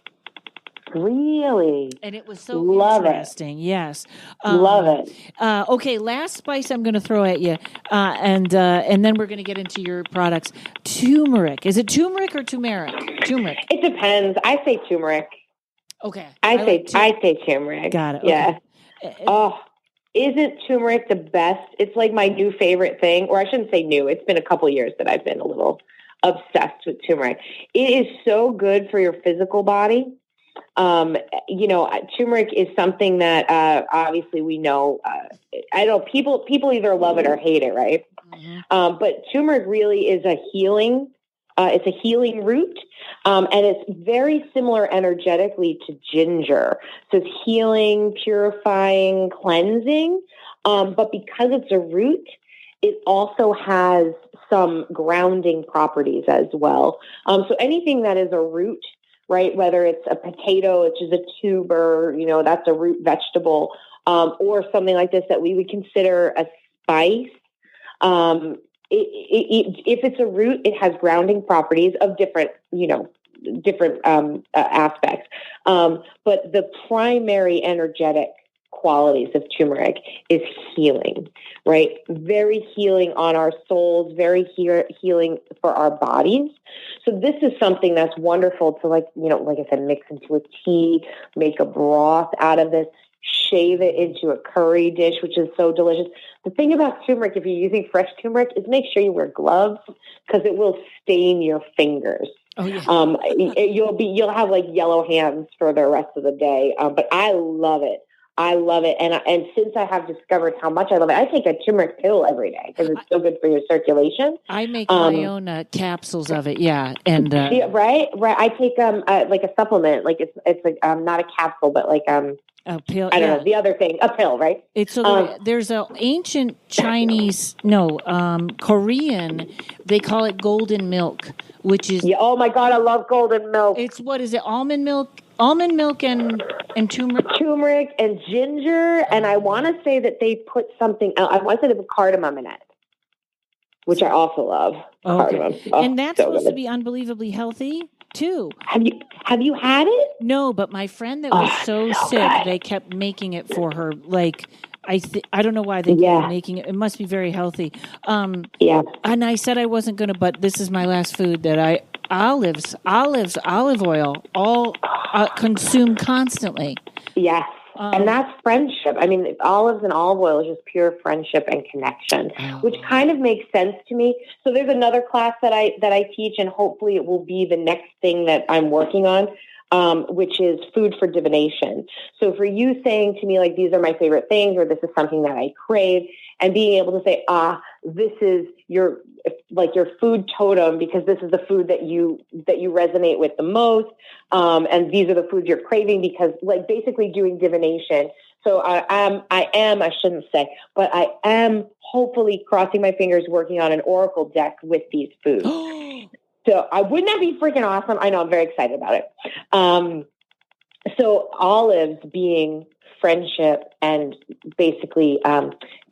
Really? And it was so interesting. Yes. Love it. Okay, last spice I'm going to throw at you, and then we're going to get into your products. Turmeric. Is it turmeric or turmeric? Turmeric. It depends. I say turmeric. Okay. I say turmeric. Got it. Okay. Yeah. Isn't turmeric the best? It's like my new favorite thing, or I shouldn't say new. It's been a couple years that I've been a little obsessed with turmeric. It is so good for your physical body. Turmeric is something that obviously we know. I don't. People either love it or hate it, right? Mm-hmm. But turmeric really is a healing. It's a healing root, and it's very similar energetically to ginger. So it's healing, purifying, cleansing. But because it's a root, it also has some grounding properties as well. So anything that is a root, right, whether it's a potato, which is a tuber, that's a root vegetable, or something like this that we would consider a spice. If it's a root, it has grounding properties of different aspects. But the primary energetic qualities of turmeric is healing, right? Very healing on our souls, very healing for our bodies. So this is something that's wonderful to, like I said, mix into a tea, make a broth out of this, shave it into a curry dish, which is so delicious. The thing about turmeric, if you're using fresh turmeric, is make sure you wear gloves because it will stain your fingers. Oh, yeah. You'll have like yellow hands for the rest of the day. But I love it. And since I have discovered how much I love it, I take a turmeric pill every day because it's so good for your circulation. I make my own capsules of it. Yeah. And, yeah, right. I take, like a supplement, like it's like, not a capsule, but like, a pill. I don't know, the other thing, a pill, right? It's there's an ancient Korean, they call it golden milk, which is... Yeah, oh my God, I love golden milk. It's, what is it, almond milk and turmeric? Turmeric and ginger, and I want to say that they put something else. I want to say they put cardamom in it, which I also love. Okay. Cardamom. Oh, and that's supposed to be unbelievably healthy too. Have you had it? No, but my friend that was so sick, good. They kept making it for her. Like, I don't know why they kept making it. It must be very healthy. Yeah. And I said I wasn't going to, but this is my last food that olive oil, all consume constantly. Yes. And that's friendship. I mean, olives and olive oil is just pure friendship and connection, which kind of makes sense to me. So there's another class that I teach, and hopefully it will be the next thing that I'm working on, which is food for divination. So for you saying to me, like, these are my favorite things, or this is something that I crave, and being able to say, this is your food totem because this is the food that you resonate with the most. And these are the foods you're craving because, like, basically doing divination. So I am hopefully crossing my fingers working on an oracle deck with these foods. So wouldn't that be freaking awesome? I know, I'm very excited about it. So olives being friendship and basically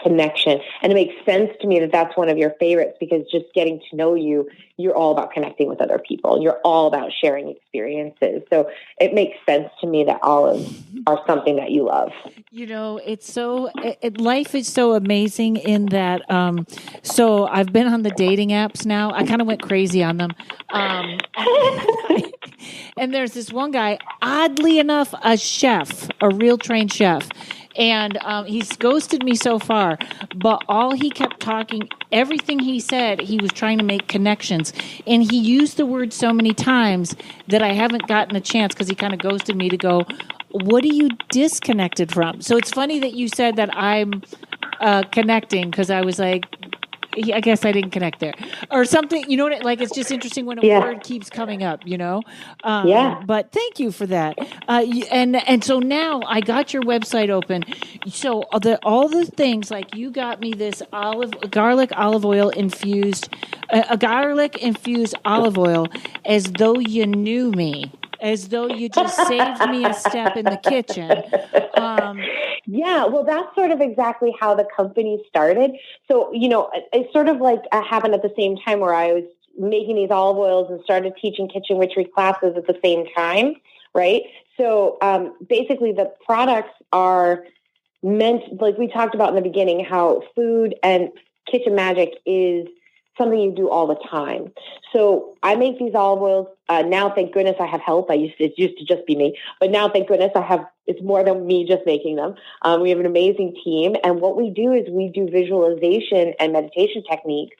connection. And it makes sense to me that that's one of your favorites because just getting to know you, you're all about connecting with other people. You're all about sharing experiences. So it makes sense to me that olives are something that you love. You know, it's so, life is so amazing in that. So I've been on the dating apps now. I kind of went crazy on them. And there's this one guy, oddly enough, a chef, a real trained chef. And he's ghosted me so far, but all he kept talking, everything he said, he was trying to make connections. And he used the word so many times that I haven't gotten a chance because he kind of ghosted me to go, what are you disconnected from? So it's funny that you said that I'm connecting because I was like, I guess I didn't connect there or something. You know what? Like, it's just interesting when a word keeps coming up, you know? But thank you for that. And so now I got your website open. So all the things, like you got me this garlic olive oil infused, a garlic infused olive oil as though you knew me. As though you just saved me a step in the kitchen. Yeah, well, that's sort of exactly how the company started. So, you know, it sort of like happened at the same time where I was making these olive oils and started teaching kitchen witchery classes at the same time, right? So basically the products are meant, like we talked about in the beginning, how food and kitchen magic is something you do all the time. So I make these olive oils. Now, thank goodness I have help. It used to just be me, but now, thank goodness it's more than me just making them. We have an amazing team. And what we do is we do visualization and meditation techniques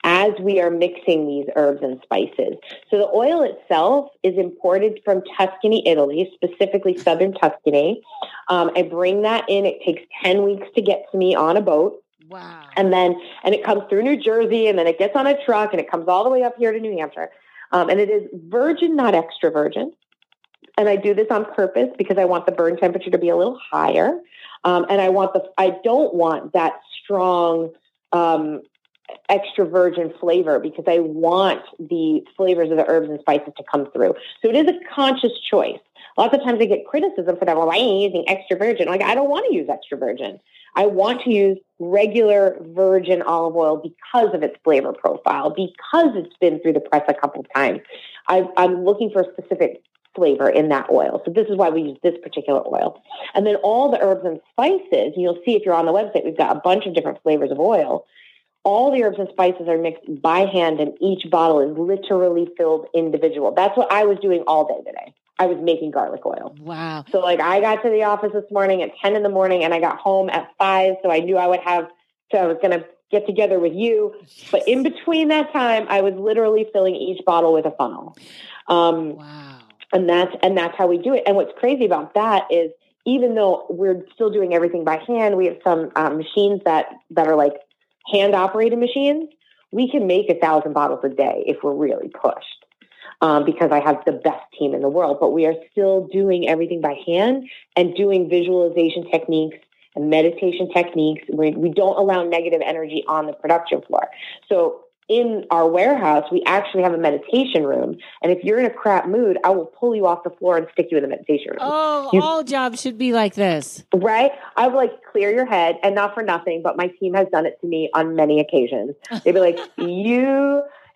as we are mixing these herbs and spices. So the oil itself is imported from Tuscany, Italy, specifically southern Tuscany. I bring that in. It takes 10 weeks to get to me on a boat. Wow. And it comes through New Jersey, and then it gets on a truck, and it comes all the way up here to New Hampshire. And it is virgin, not extra virgin. And I do this on purpose because I want the burn temperature to be a little higher. And I don't want that strong extra virgin flavor because I want the flavors of the herbs and spices to come through. So it is a conscious choice. Lots of times I get criticism for that. Well, why are you using extra virgin? Like, I don't want to use extra virgin. I want to use regular virgin olive oil because of its flavor profile, because it's been through the press a couple of times. I'm looking for a specific flavor in that oil. So this is why we use this particular oil. And then all the herbs and spices, you'll see if you're on the website, we've got a bunch of different flavors of oil. All the herbs and spices are mixed by hand, and each bottle is literally filled individual. That's what I was doing all day today. I was making garlic oil. Wow. So like I got to the office this morning at 10 in the morning and I got home at 5. So I knew I would have, so I was going to get together with you. But in between that time, I was literally filling each bottle with a funnel. Wow. And that's how we do it. And what's crazy about that is even though we're still doing everything by hand, we have some machines that are like hand operated machines. We can make 1,000 bottles a day if we're really pushed. Because I have the best team in the world, but we are still doing everything by hand and doing visualization techniques and meditation techniques. We don't allow negative energy on the production floor. So in our warehouse, we actually have a meditation room. And if you're in a crap mood, I will pull you off the floor and stick you in the meditation room. Oh, all jobs should be like this. Right? I would like clear your head, and not for nothing, but my team has done it to me on many occasions. They'd be like,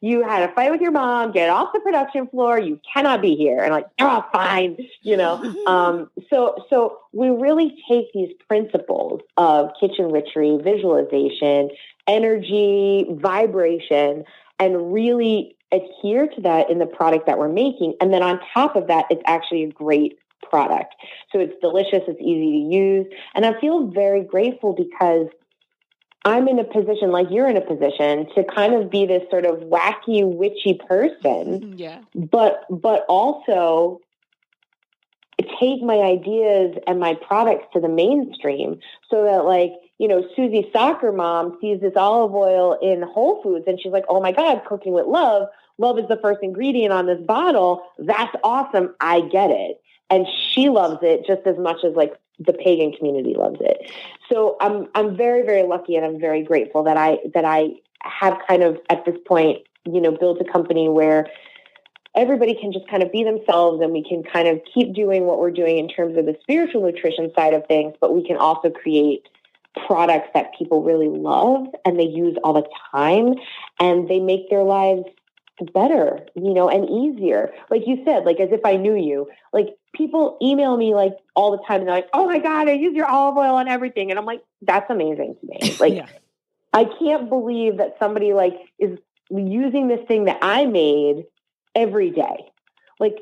you had a fight with your mom, get off the production floor. You cannot be here. And like, oh, fine. So we really take these principles of kitchen witchery, visualization, energy, vibration, and really adhere to that in the product that we're making. And then on top of that, it's actually a great product. So it's delicious. It's easy to use. And I feel very grateful because I'm in a position, like you're in a position, to kind of be this sort of wacky, witchy person, but also take my ideas and my products to the mainstream so that, like, Susie's soccer mom sees this olive oil in Whole Foods and she's like, oh my God, cooking with love. Love is the first ingredient on this bottle. That's awesome. I get it. And she loves it just as much as like the pagan community loves it. So I'm very, very lucky, and I'm very grateful that I have kind of at this point, built a company where everybody can just kind of be themselves, and we can kind of keep doing what we're doing in terms of the spiritual nutrition side of things, but we can also create products that people really love and they use all the time, and they make their lives better, and easier. Like you said, like as if I knew you. Like people email me like all the time and they're like, oh my God, I use your olive oil on everything. And I'm like, that's amazing to me. Like, I can't believe that somebody like is using this thing that I made every day. Like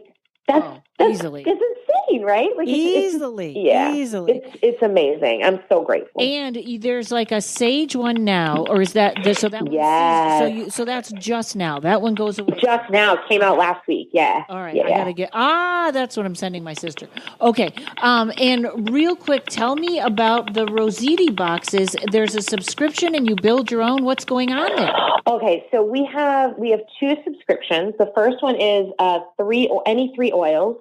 that's easily. It's insane, right? Like easily. It's amazing. I'm so grateful. And there's like a sage one now, or is that so that yes. so that's just now. That one goes away. Just now. It came out last week. Yeah. All right. I gotta get that's what I'm sending my sister. Okay. And real quick, tell me about the Rositi boxes. There's a subscription and you build your own. What's going on there? Okay, so we have 2 subscriptions. The first one is any 3 oils,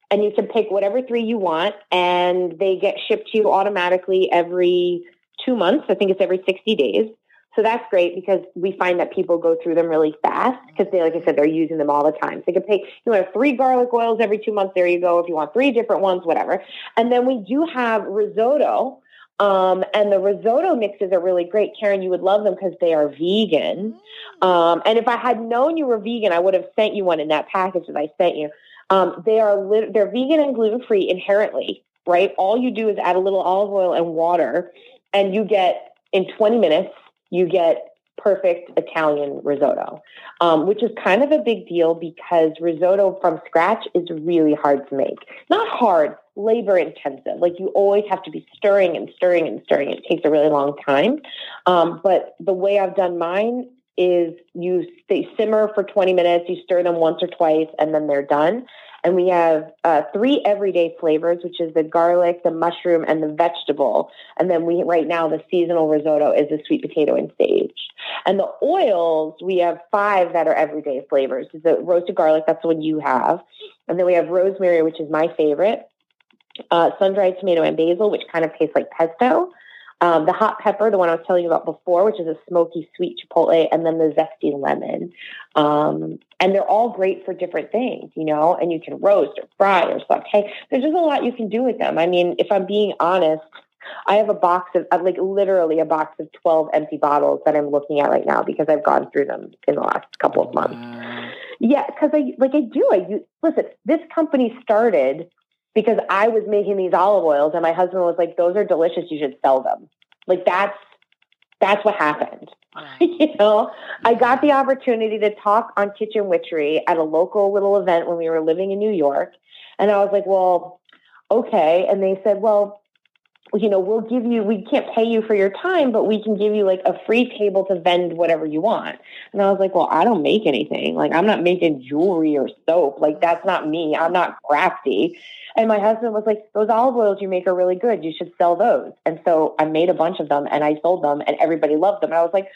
and you can pick whatever 3 you want, and they get shipped to you automatically every 2 months. I think it's every 60 days. So that's great because we find that people go through them really fast because they, like I said, they're using them all the time. So you can pick, you want 3 garlic oils every 2 months, there you go. If you want 3 different ones, whatever. And then we do have risotto. And the risotto mixes are really great. Karen, you would love them because they are vegan. And if I had known you were vegan, I would have sent you one in that package that I sent you. They're vegan and gluten-free inherently, right? All you do is add a little olive oil and water, and you get, in 20 minutes, you get perfect Italian risotto, which is kind of a big deal because risotto from scratch is really hard to make. Not hard, labor intensive. Like you always have to be stirring and stirring and stirring. It takes a really long time. But the way I've done mine is they simmer for 20 minutes, you stir them once or twice, and then they're done. And we have 3 everyday flavors, which is the garlic, the mushroom, and the vegetable. And then right now, the seasonal risotto is the sweet potato and sage. And the oils, we have 5 that are everyday flavors. The roasted garlic, that's the one you have. And then we have rosemary, which is my favorite. Sun-dried tomato and basil, which kind of tastes like pesto. The hot pepper, the one I was telling you about before, which is a smoky sweet chipotle, and then the zesty lemon. And they're all great for different things, and you can roast or fry or saute. There's just a lot you can do with them. I mean, if I'm being honest, I have a box of, literally a box of 12 empty bottles that I'm looking at right now because I've gone through them in the last couple of months. Wow. Yeah, because listen, this company started because I was making these olive oils and my husband was like, those are delicious. You should sell them. That's what happened. I got the opportunity to talk on kitchen witchery at a local little event when we were living in New York. And I was like, well, okay. And they said, well, we can't pay you for your time, but we can give you like a free table to vend whatever you want. And I was like, well, I don't make anything. Like, I'm not making jewelry or soap. Like, that's not me. I'm not crafty. And my husband was like, those olive oils you make are really good. You should sell those. And so I made a bunch of them and I sold them and everybody loved them. And I was like,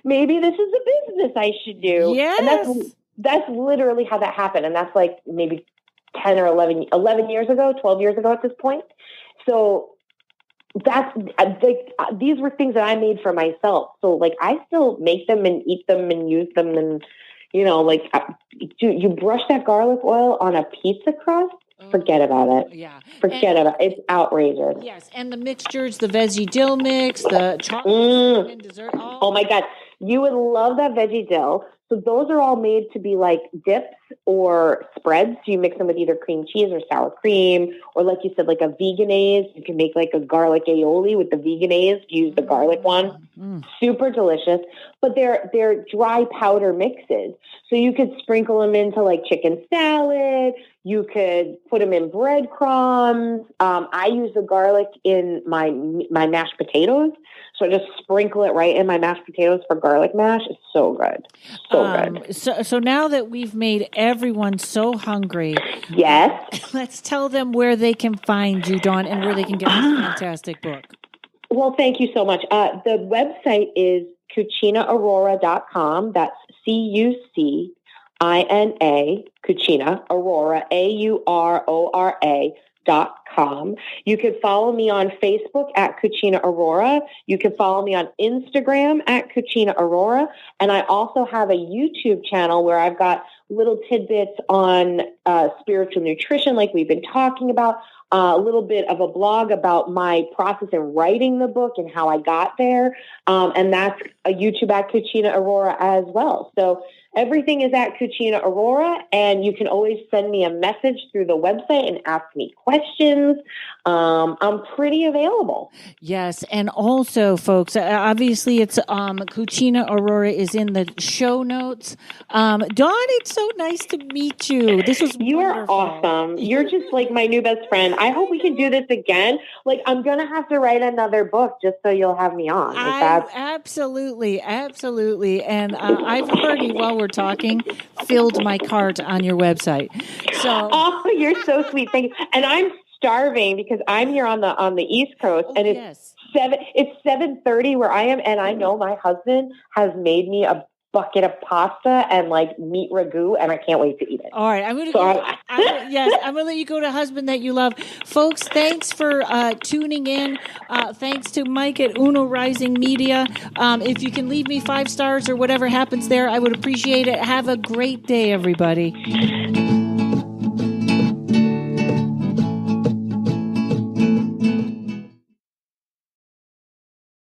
maybe this is a business I should do. Yes. And that's literally how that happened. And that's like maybe 10 or 11 years ago, 12 years ago at this point. So these were things that I made for myself. So like, I still make them and eat them and use them. And, you brush that garlic oil on a pizza crust. Forget about it. Yeah. Forget about it. It's outrageous. Yes. And the mixtures, the veggie dill mix, the chocolate and dessert. Oh my God. You would love that veggie dill. So those are all made to be like dips or spreads. So you mix them with either cream cheese or sour cream, or like you said, like a veganaise. You can make like a garlic aioli with the veganaise. Use the garlic one. Super delicious. But they're dry powder mixes. So you could sprinkle them into like chicken salad. You could put them in breadcrumbs. I use the garlic in my mashed potatoes. So I just sprinkle it right in my mashed potatoes for garlic mash. It's so good. Good. So now that we've made everyone so hungry, yes, let's tell them where they can find you, Dawn, and where they can get this fantastic book. Well, thank you so much. The website is cucinaaurora.com. That's CUCINA, Cucina, Aurora, AURORA.com. You can follow me on Facebook at Cucina Aurora. You can follow me on Instagram at Cucina Aurora. And I also have a YouTube channel where I've got little tidbits on spiritual nutrition, like we've been talking about, a little bit of a blog about my process in writing the book and how I got there. And that's a YouTube at Cucina Aurora as well. So everything is at Cucina Aurora, and you can always send me a message through the website and ask me questions. I'm pretty available. Yes, and also, folks, obviously it's Cucina Aurora is in the show notes. Dawn, it's so nice to meet you. This was You wonderful. are awesome. You're just like my new best friend. I hope we can do this again. Like, I'm going to have to write another book just so you'll have me on. Absolutely. And I've already, while we're talking, filled my cart on your website. So, oh, you're so sweet. Thank you. And I'm starving because I'm here on the East Coast, and it's 7:30 where I am, and I know my husband has made me a bucket of pasta and like meat ragu, and I can't wait to eat it. All right, I'm going to let you go to husband that you love. Folks, thanks for tuning in. Thanks to Mike at Uno Rising Media. If you can leave me 5 stars or whatever happens there, I would appreciate it. Have a great day, everybody.